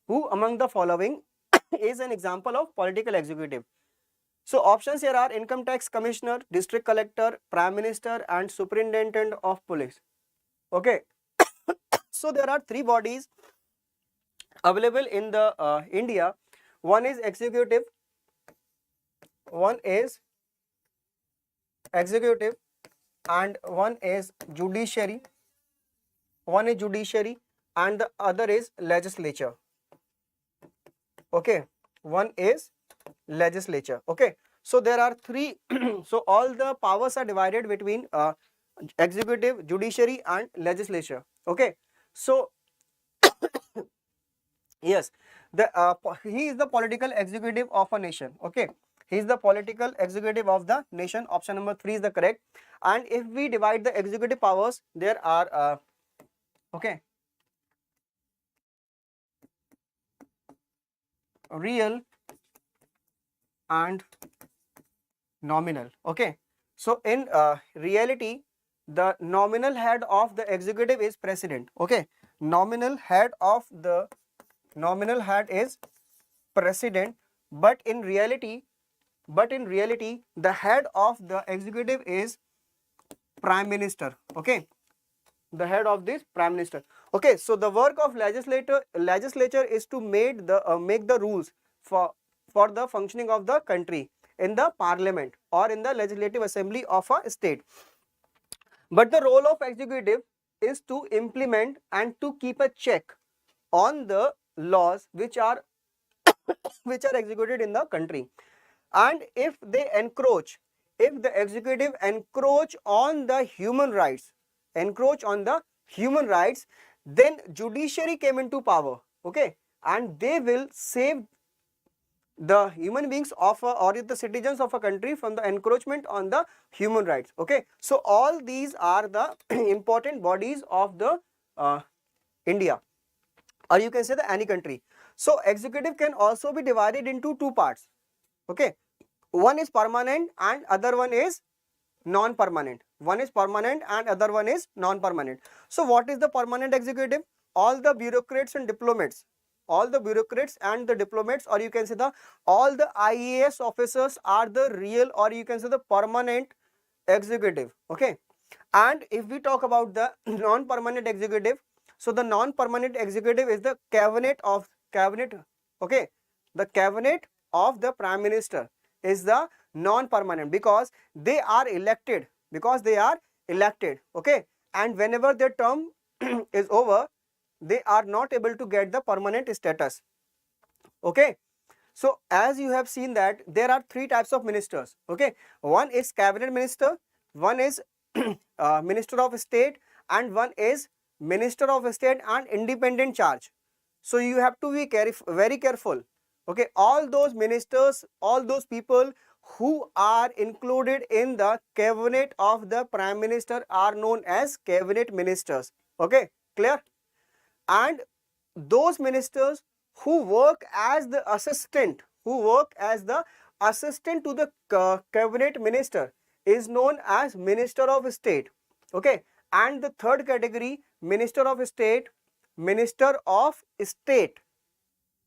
Who among the following is an example of political executive? So options here are income tax commissioner, district collector, prime minister, and superintendent of police. Okay, so there are three bodies available in the India. One is executive, one is executive, and one is judiciary. One is judiciary, and the other is legislature. Okay, one is legislature. Okay, so there are three. So all the powers are divided between executive, judiciary, and legislature. Okay, so yes, he is the political executive of a nation. Okay, he is the political executive of the nation. Option number 3 is the correct. And if we divide the executive powers, there are okay, real and nominal. Okay, so in reality, the nominal head of the executive is president. Okay, nominal head of the nominal head is president, but in reality, the head of the executive is prime minister. Okay, the head of this prime minister. Okay, so the work of legislature is to make the rules for the functioning of the country in the parliament or in the legislative assembly of a state. But the role of executive is to implement and to keep a check on the laws which are executed in the country. And if the executive encroach on the human rights, then judiciary came into power. Okay, and they will save the human beings of or the citizens of a country from the encroachment on the human rights. Okay, so all these are the important bodies of the India, or you can say the any country. So executive can also be divided into two parts. Okay, one is permanent and other one is non-permanent. One is permanent and other one is non-permanent. So what is the permanent executive? All the bureaucrats and diplomats, or you can say all the IAS officers are the real, or you can say the permanent executive. Okay, and if we talk about the non-permanent executive, so the non-permanent executive is the cabinet. Okay, the cabinet of the prime minister is the non-permanent, because they are elected. Okay, and whenever their term is over, they are not able to get the permanent status. Okay, so as you have seen that there are three types of ministers. Okay, one is cabinet minister, one is minister of state, and one is minister of state and independent charge. So you have to be very careful. Okay, all those ministers, all those people who are included in the cabinet of the prime minister are known as cabinet ministers. Okay, clear? And those ministers who work as the assistant, to the cabinet minister is known as minister of state. Okay, and the third category, minister of state,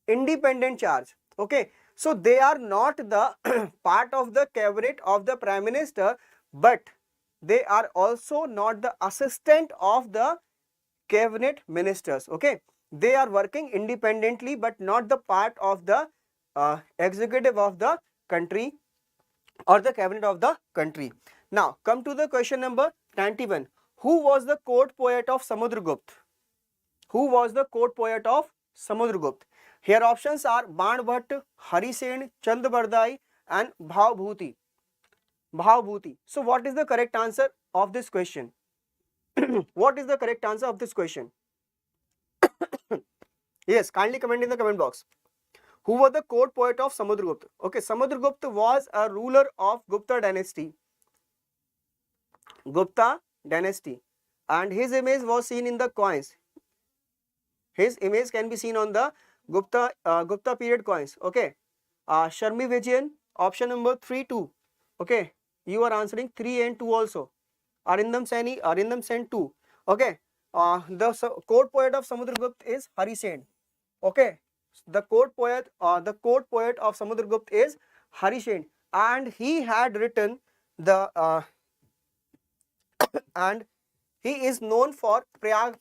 independent charge. Okay, so they are not the part of the cabinet of the prime minister, but they are also not the assistant of the cabinet ministers. Okay, they are working independently but not the part of the executive of the country or the cabinet of the country. Now come to the question number 91. Who was the court poet of Samudragupta? Here options are Ban Bhatt, Harisen, Chandbardai, and Bhavbhuti. So what is the correct answer of this question? What is the correct answer of this question? Yes, kindly comment in the comment box. Who was the court poet of Samudragupta? Okay, Samudragupta was a ruler of Gupta dynasty. And his image was seen in the coins. His image can be seen on the Gupta period coins. Okay, Sharmi Vijayan, option number 3, 2. Okay, you are answering 3 and 2 also. Arindam Sen 2. Okay, the court poet of Samudragupta is Harisen. Okay, the court poet of Samudragupta is Harisen, and he had written the He is known for Prayag.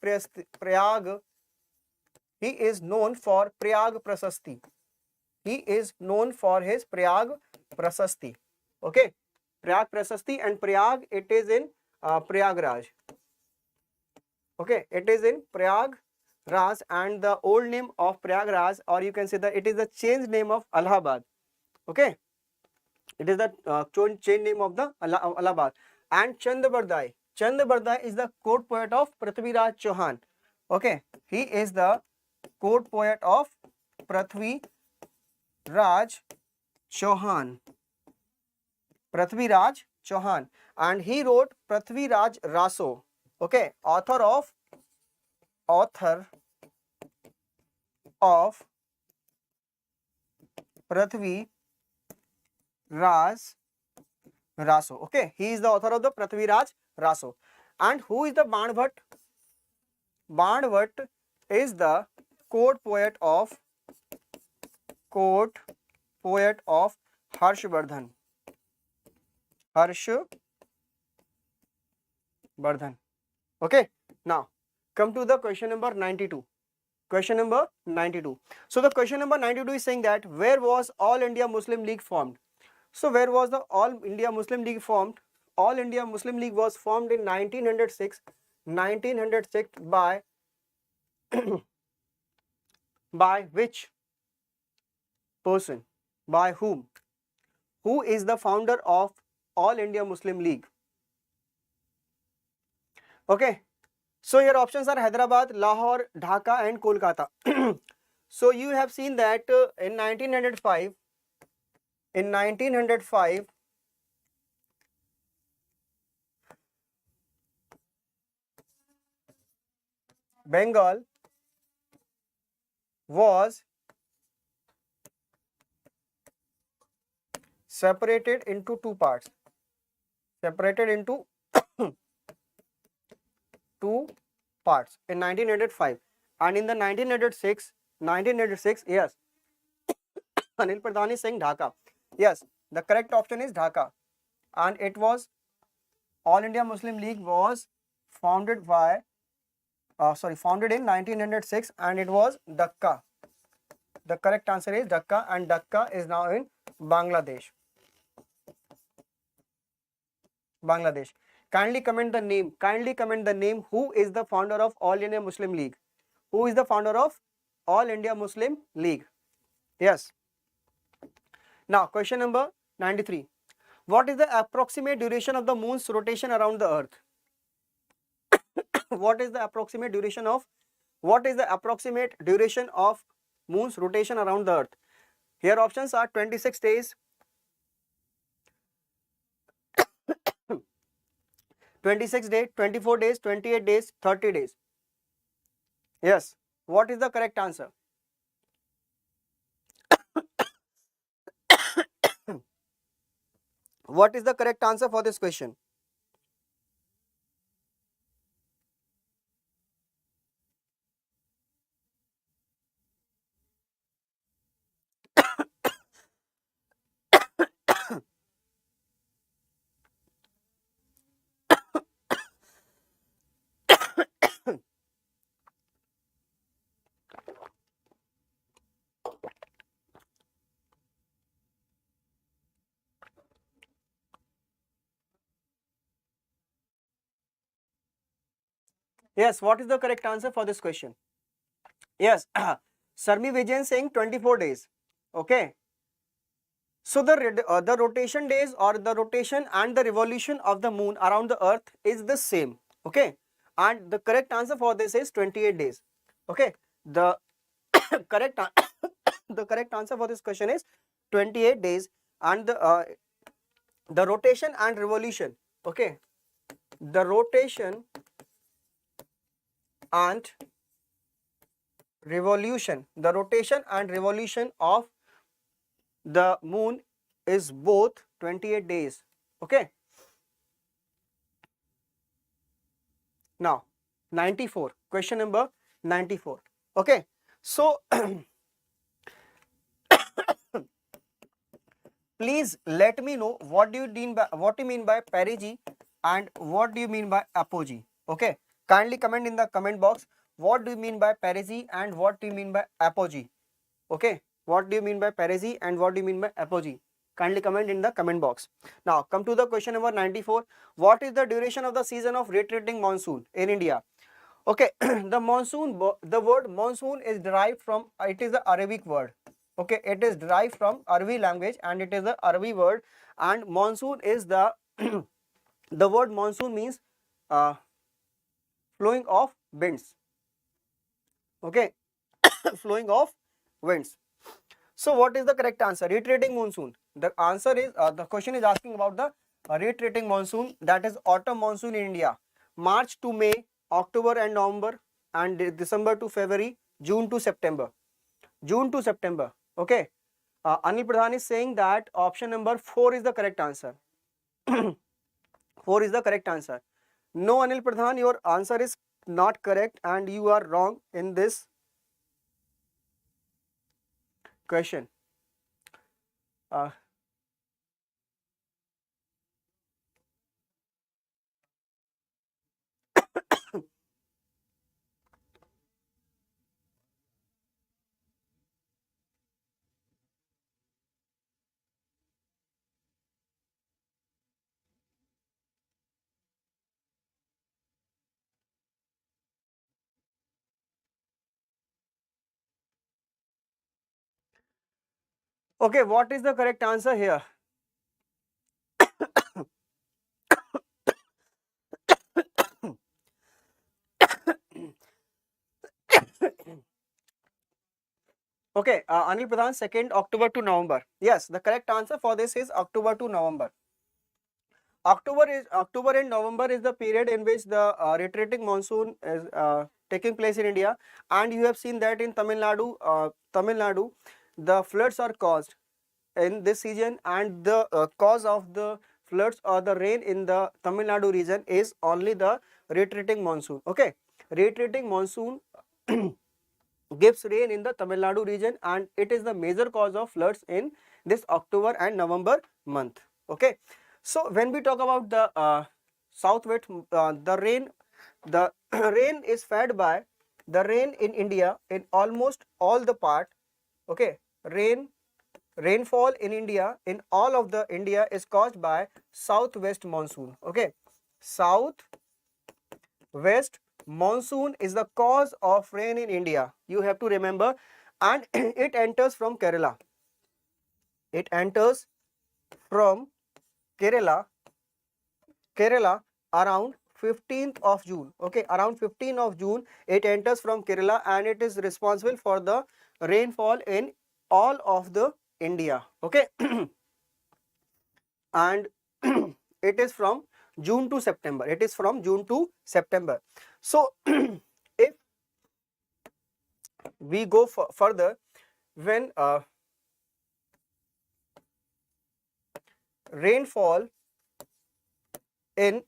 He is known for Prayag Prasasti. He is known for his Prayag Prasasti. Okay, Prayag Prasasti, and Prayag, it is in Prayagraj. Okay, it is in Prayagraj, and the old name of Prayagraj, or you can say that it is the changed name of Allahabad. Okay, it is the change name of the Allahabad. And Chandabardai. Chandabardai is the court poet of Prithviraj Chauhan. Okay, he is the court poet of Prithviraj Chauhan. Prithviraj Chauhan, and he wrote Prithviraj Raso. Okay, author of Prithviraj Raso. Okay, he is the author of the Prithviraj Raso. And who is the Banbhat? Banbhat is the court poet of Harshvardhan. Harshvardhan. Okay, now come to the question number 92. Question number 92. So the question number 92 is saying that where was All India Muslim League formed? So where was the All India Muslim League formed? All India Muslim League was formed in 1906. 1906 by by which person? By whom? Who is the founder of All India Muslim League? Okay, so your options are Hyderabad, Lahore, Dhaka and Kolkata. So you have seen that in 1905, Bengal was separated into two parts. Separated into two parts in 1905, and in the 1986, yes, Anil Pradhan is saying Dhaka. Yes, the correct option is Dhaka, and it was All India Muslim League was founded by founded in 1906, and it was Dhaka. The correct answer is Dhaka, and Dhaka is now in Bangladesh. Bangladesh. Kindly comment the name. Kindly comment the name. Who is the founder of All India Muslim League? Who is the founder of All India Muslim League? Yes. Now, question number 93. What is the approximate duration of the moon's rotation around the earth? What is the approximate duration of moon's rotation around the earth? Here options are 26 days, 26 days, 24 days, 28 days, 30 days. Yes. What is the correct answer? What is the correct answer for this question? Yes, what is the correct answer for this question? Yes, Sarmi Vijayan saying 24 days. Okay. So the rotation days, or the rotation and the revolution of the moon around the earth is the same. Okay. And the correct answer for this is 28 days. Okay. The correct the correct answer for this question is 28 days, and the rotation and revolution. Okay. The rotation and revolution. The rotation and revolution of the moon is both 28 days. Okay. Now, 94. Question number 94. Okay. So, please let me know what do you mean by perigee and what do you mean by apogee. Okay, kindly comment in the comment box what do you mean by perigee and what do you mean by apogee. Okay, what do you mean by perigee and what do you mean by apogee? Kindly comment in the comment box. Now come to the question number 94. What is the duration of the season of retreating monsoon in India? Okay, the word monsoon is derived from, it is the Arabic word. Okay, it is derived from Arabic language and it is the Arabic word, and monsoon is the the word monsoon means uh, flowing of winds. Okay, flowing of winds. So what is the correct answer? Retreating monsoon. The answer is, the question is asking about the retreating monsoon, that is autumn monsoon in India. March to May, October and November, and December to February, June to September. June to September. Okay. Anil Pradhan is saying that option number 4 is the correct answer. 4 is the correct answer. No, Anil Pradhan, your answer is not correct and you are wrong in this question. Uh, okay, what is the correct answer here? Okay, Anil Pradhan, 2nd October to November. Yes, the correct answer for this is October to November. October and November is the period in which the retreating monsoon is taking place in India, and you have seen that in Tamil Nadu, the floods are caused in this region, and the cause of the floods or the rain in the Tamil Nadu region is only the retreating monsoon. Okay, retreating monsoon gives rain in the Tamil Nadu region, and it is the major cause of floods in this October and November month. Okay, so when we talk about the southwest, the rain, the rain is fed by the rain in India in almost all the part. Okay, rainfall in India in all of the India is caused by southwest monsoon. Okay, southwest monsoon is the cause of rain in India. You have to remember, and it enters from Kerala. It enters from Kerala, Kerala around 15th of June. Okay, around 15th of June, it enters from Kerala and it is responsible for the rainfall in all of the India. Okay, and it is from June to September. It is from June to September. So, if we go further, when rainfall in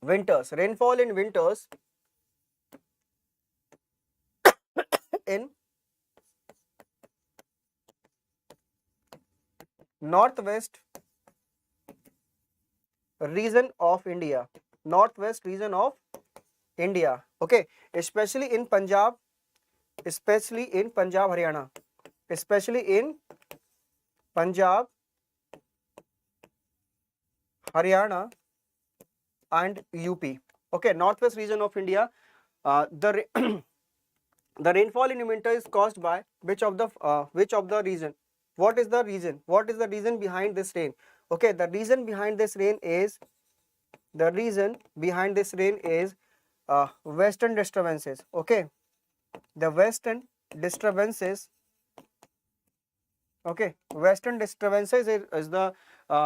rainfall in winters in northwest region of India, northwest region of India. Okay, especially in Punjab, Haryana, especially in Punjab, Haryana, and UP. Okay, northwest region of India. The rainfall in winter is caused by which of the region? What is the reason? What is the reason behind this rain? Okay, the reason behind this rain is western disturbances. Okay, the western disturbances. Okay, western disturbances is the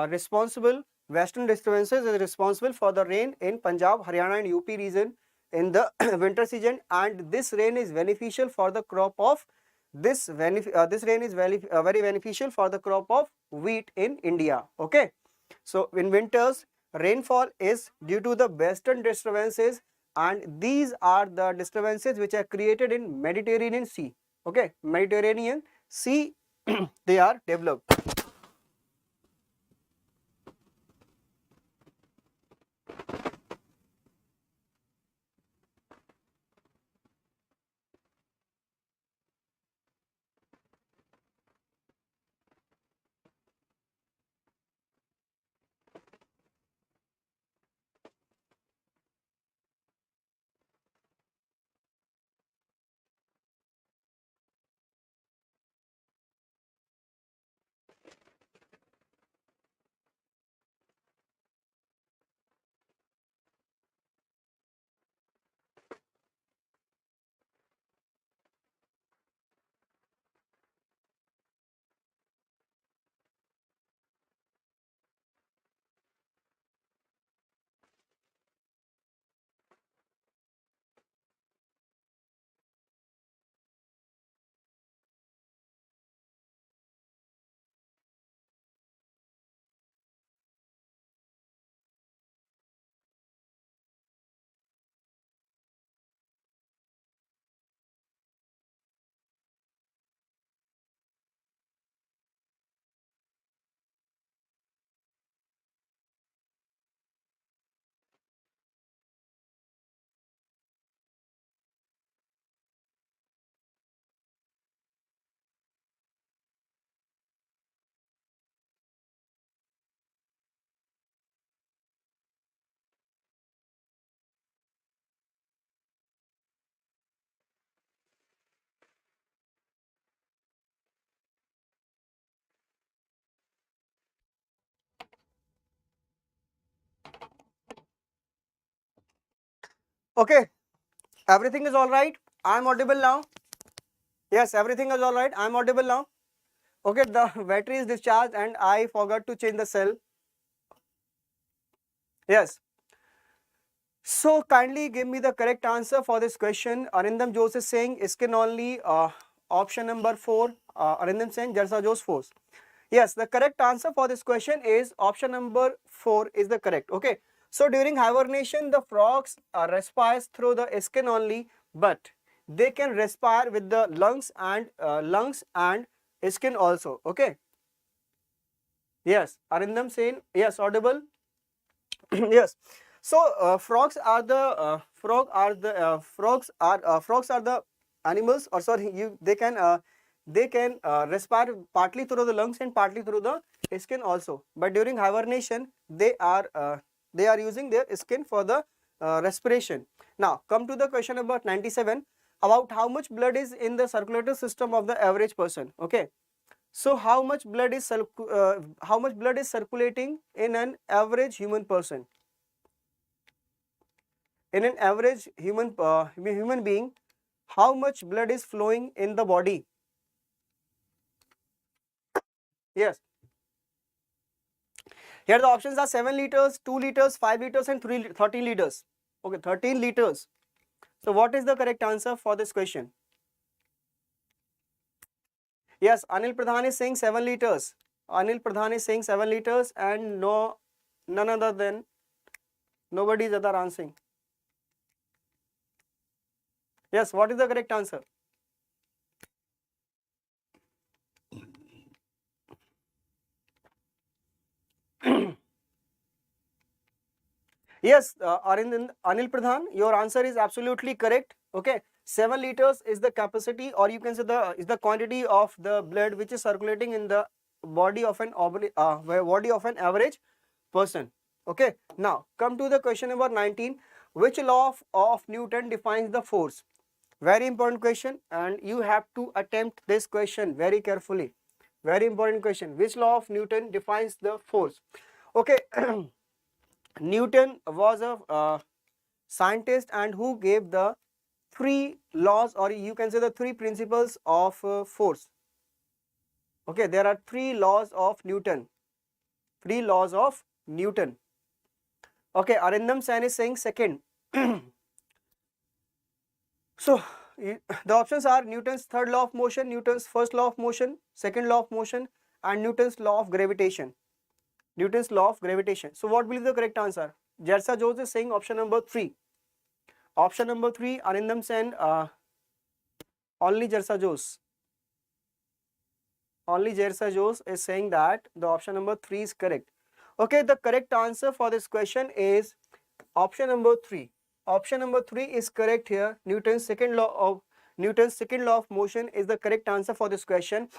responsible. Western disturbances is responsible for the rain in Punjab, Haryana, and UP region in the winter season, and this rain is beneficial for the crop of this rain is very beneficial for the crop of wheat in India. Okay, so in winters, rainfall is due to the western disturbances, and these are the disturbances which are created in Mediterranean Sea. Okay, Mediterranean Sea they are developed. Okay, everything is all right. I'm audible now. Yes, everything is all right. I'm audible now. Okay, the battery is discharged and I forgot to change the cell. Yes. So kindly give me the correct answer for this question. Arindam Jose is saying skin only. Option number 4. Arindam saying Jarsa Jose force. Yes, the correct answer for this question is option number 4 is the correct. Okay. So during hibernation, the frogs respires through the skin only, but they can respire with the lungs and skin also. Okay. Yes, Arindam saying yes, audible. Yes. So frogs are the animals, or sorry, they can respire partly through the lungs and partly through the skin also. But during hibernation, they are using their skin for the respiration. Now come to the question number 97 about how much blood is in the circulatory system of the average person. Okay. So how much blood is circulating in an average human person? In an average human being, how much blood is flowing in the body? Yes. Here the options are 7 liters, 2 liters, 5 liters and 13 liters. Okay, 13 liters. So what is the correct answer for this question? Yes, Anil Pradhan is saying 7 liters. Anil Pradhan is saying 7 liters and none other than nobody is other answering. Yes, what is the correct answer? Yes, Anil Pradhan, your answer is absolutely correct. Okay, 7 liters is the capacity, or you can say the quantity of the blood which is circulating in the body of an average person. Okay, now come to the question number 19. Which law of Newton defines the force? Very important question, and you have to attempt this question very carefully. Very important question. Which law of Newton defines the force? Okay. Newton was a scientist and who gave the 3 laws, or you can say the 3 principles of force. Okay, there are 3 laws of Newton. 3 laws of Newton. Okay, Arindam Sen is saying second. So the options are Newton's third law of motion, Newton's first law of motion, second law of motion, and Newton's law of gravitation. Newton's law of gravitation. So what will be the correct answer? Jersa Jones is saying option number 3. Option number 3, Arindam Sen, only Jersa Jose. Only Jersa Jose is saying that the option number 3 is correct. Okay, the correct answer for this question is option number 3. Option number 3 is correct here. Newton's second law of motion is the correct answer for this question.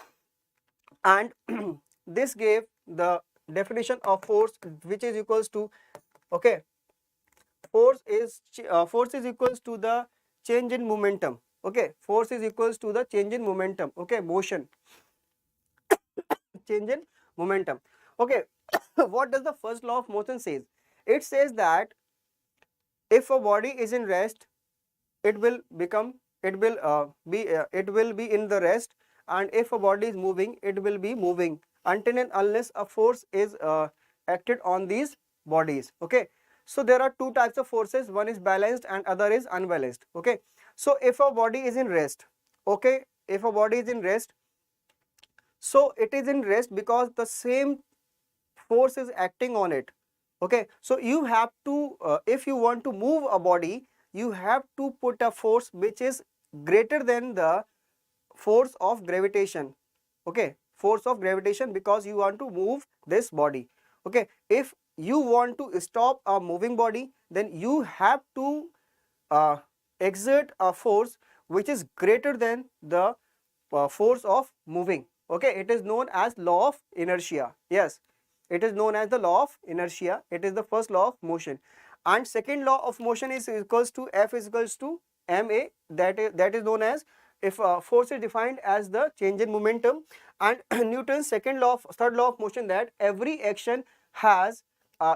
And this gave the definition of force, which is equals to, okay, force is equals to the change in momentum. Okay, force is equals to the change in momentum. Okay, motion, change in momentum. Okay, what does the first law of motion says? It says that if a body is in rest, it will be in the rest, and if a body is moving, it will be moving until and unless a force is acted on these bodies. Okay, so there are 2 types of forces. One is balanced and other is unbalanced. Okay, so if a body is in rest, okay, if a body is in rest, so it is in rest because the same force is acting on it. Okay, so you have to if you want to move a body, you have to put a force which is greater than the force of gravitation. Okay, force of gravitation, because you want to move this body. Okay, if you want to stop a moving body, then you have to exert a force which is greater than the force of moving. Okay, it is known as law of inertia. Yes, it is known as the law of inertia. It is the first law of motion. And second law of motion is equals to F is equals to ma, that is known as, if force is defined as the change in momentum. And Newton's third law of motion, that every action has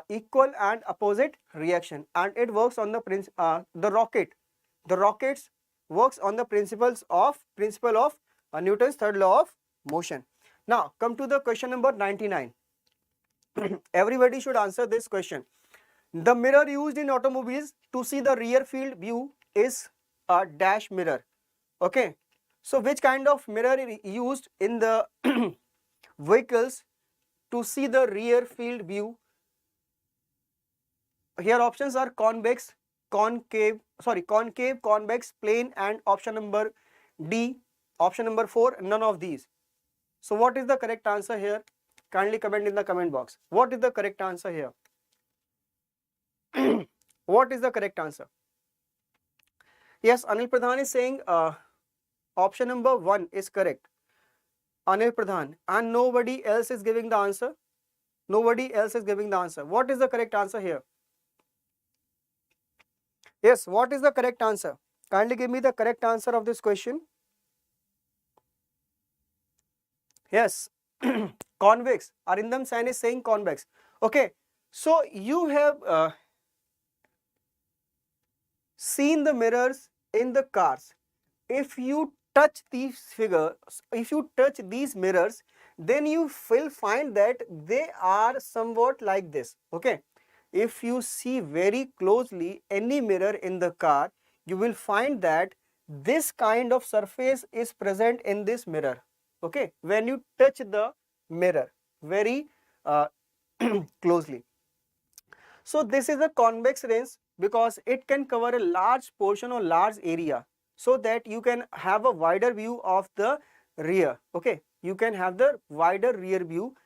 equal and opposite reaction, and it works on the rockets works on the principle of Newton's third law of motion. Now come to the question number 99. Everybody should answer this question. The mirror used in automobiles to see the rear field view is a dash mirror. Okay, so which kind of mirror is used in the vehicles to see the rear field view? Here options are convex, concave, convex, plane, and option number D. Option number 4, none of these. So what is the correct answer here? Kindly comment in the comment box. What is the correct answer here? What is the correct answer? Yes, Anil Pradhan is saying option number 1 is correct. Anil Pradhan, and nobody else is giving the answer. Nobody else is giving the answer. What is the correct answer here? Yes, what is the correct answer? Kindly give me the correct answer of this question. Yes, convex. Arindam Sain is saying convex. Okay, so you have seen the mirrors in the cars. If you touch these mirrors, then you will find that they are somewhat like this. Okay, if you see very closely any mirror in the car, you will find that this kind of surface is present in this mirror. Okay, when you touch the mirror very closely. So this is a convex lens because it can cover a large portion or large area, so that you can have a wider view of the rear. Okay, you can have the wider rear view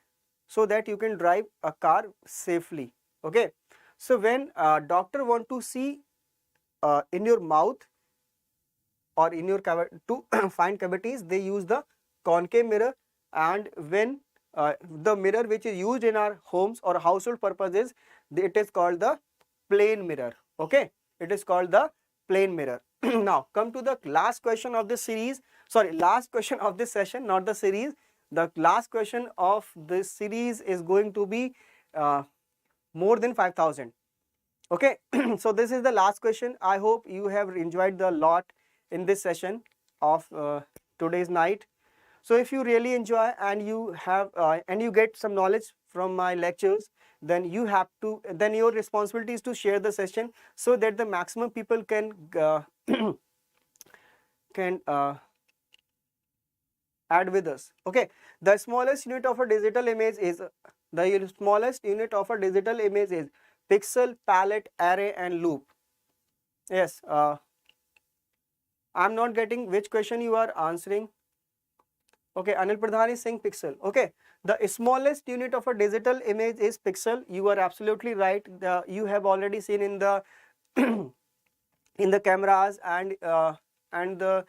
so that you can drive a car safely. Okay, so when doctor want to see in your mouth or in your cavity to find cavities, they use the concave mirror, and when the mirror which is used in our homes or household purposes, it is called the plane mirror. Okay, it is called the plane mirror. Now come to the last question of this series. Sorry, last question of this session, not the series. The last question of this series is going to be more than 5,000. Okay, so this is the last question. I hope you have enjoyed the lot in this session of today's night. So if you really enjoy and you have and you get some knowledge from my lectures, then your responsibility is to share the session so that the maximum people can add with us. Okay, the smallest unit of a digital image is pixel, palette, array, and loop. Yes, I'm not getting which question you are answering. Okay, Anil Pradhan is saying pixel. Okay, the smallest unit of a digital image is pixel. You are absolutely right. You have already seen in the in the cameras and the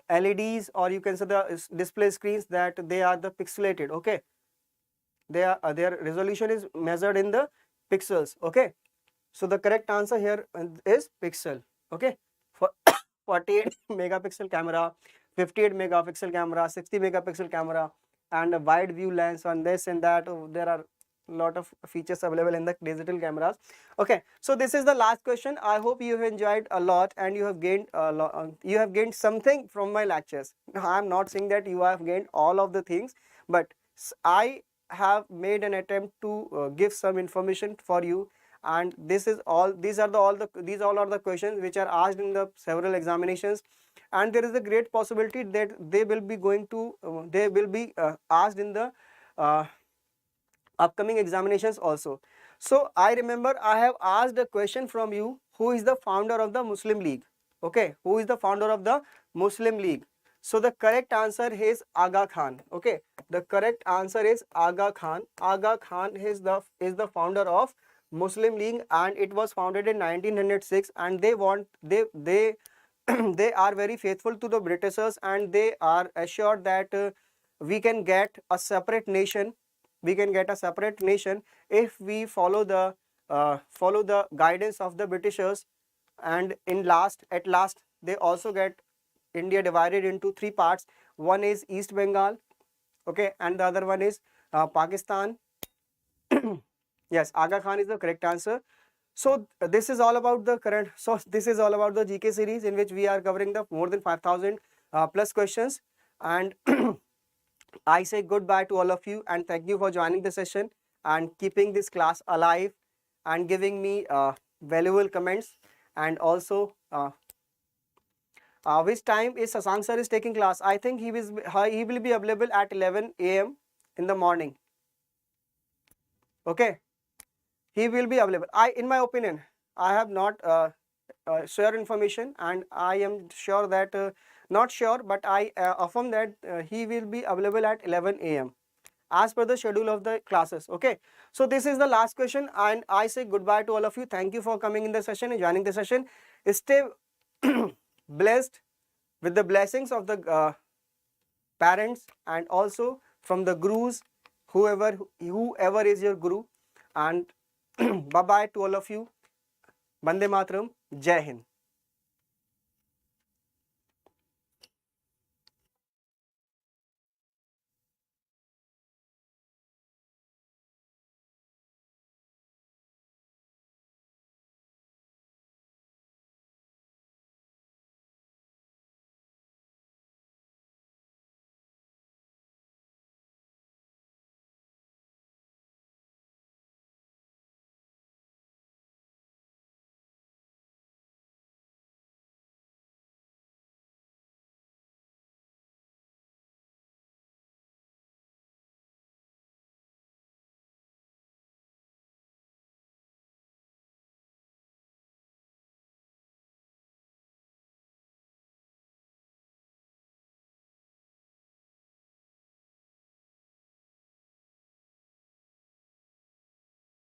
LEDs, or you can say the display screens, that they are the pixelated. Okay, their resolution is measured in the pixels. Okay, so the correct answer here is pixel. Okay, for 48 megapixel camera, 58 megapixel camera, 60 megapixel camera, and a wide view lens on this and that. There are a lot of features available in the digital cameras. Okay, so this is the last question. I hope you have enjoyed a lot and you have gained a lot. You have gained something from my lectures. I am not saying that you have gained all of the things, but I have made an attempt to give some information for you. And these are all the questions which are asked in the several examinations, and there is a great possibility that they will be asked in the upcoming examinations also. So I remember I have asked a question from you: who is the founder of the Muslim League? Okay, who is the founder of the Muslim League? So the correct answer is Aga Khan. Okay, the correct answer is Aga Khan. Aga Khan is the founder of Muslim League, and it was founded in 1906, and they they are very faithful to the Britishers, and they are assured that we can get a separate nation. We can get a separate nation if we follow the guidance of the Britishers. And at last they also get India divided into 3 parts. One is East Bengal, okay, and the other one is Pakistan. Yes, Aga Khan is the correct answer. So this is all about the current. So this is all about the GK series in which we are covering the more than 5,000 plus questions. And I say goodbye to all of you and thank you for joining the session and keeping this class alive and giving me valuable comments. And also, which time is Sasank sir is taking class? I think he will be available at 11 a.m. in the morning. Okay, he will be available. In my opinion, I have not share information, and I am sure that not sure, but I affirm that he will be available at 11 a.m. as per the schedule of the classes. Okay, so this is the last question, and I say goodbye to all of you. Thank you for coming in the session and joining the session. Stay blessed with the blessings of the parents and also from the gurus, whoever is your guru. And bye bye to all of you. Bande Matram. Jai Hind.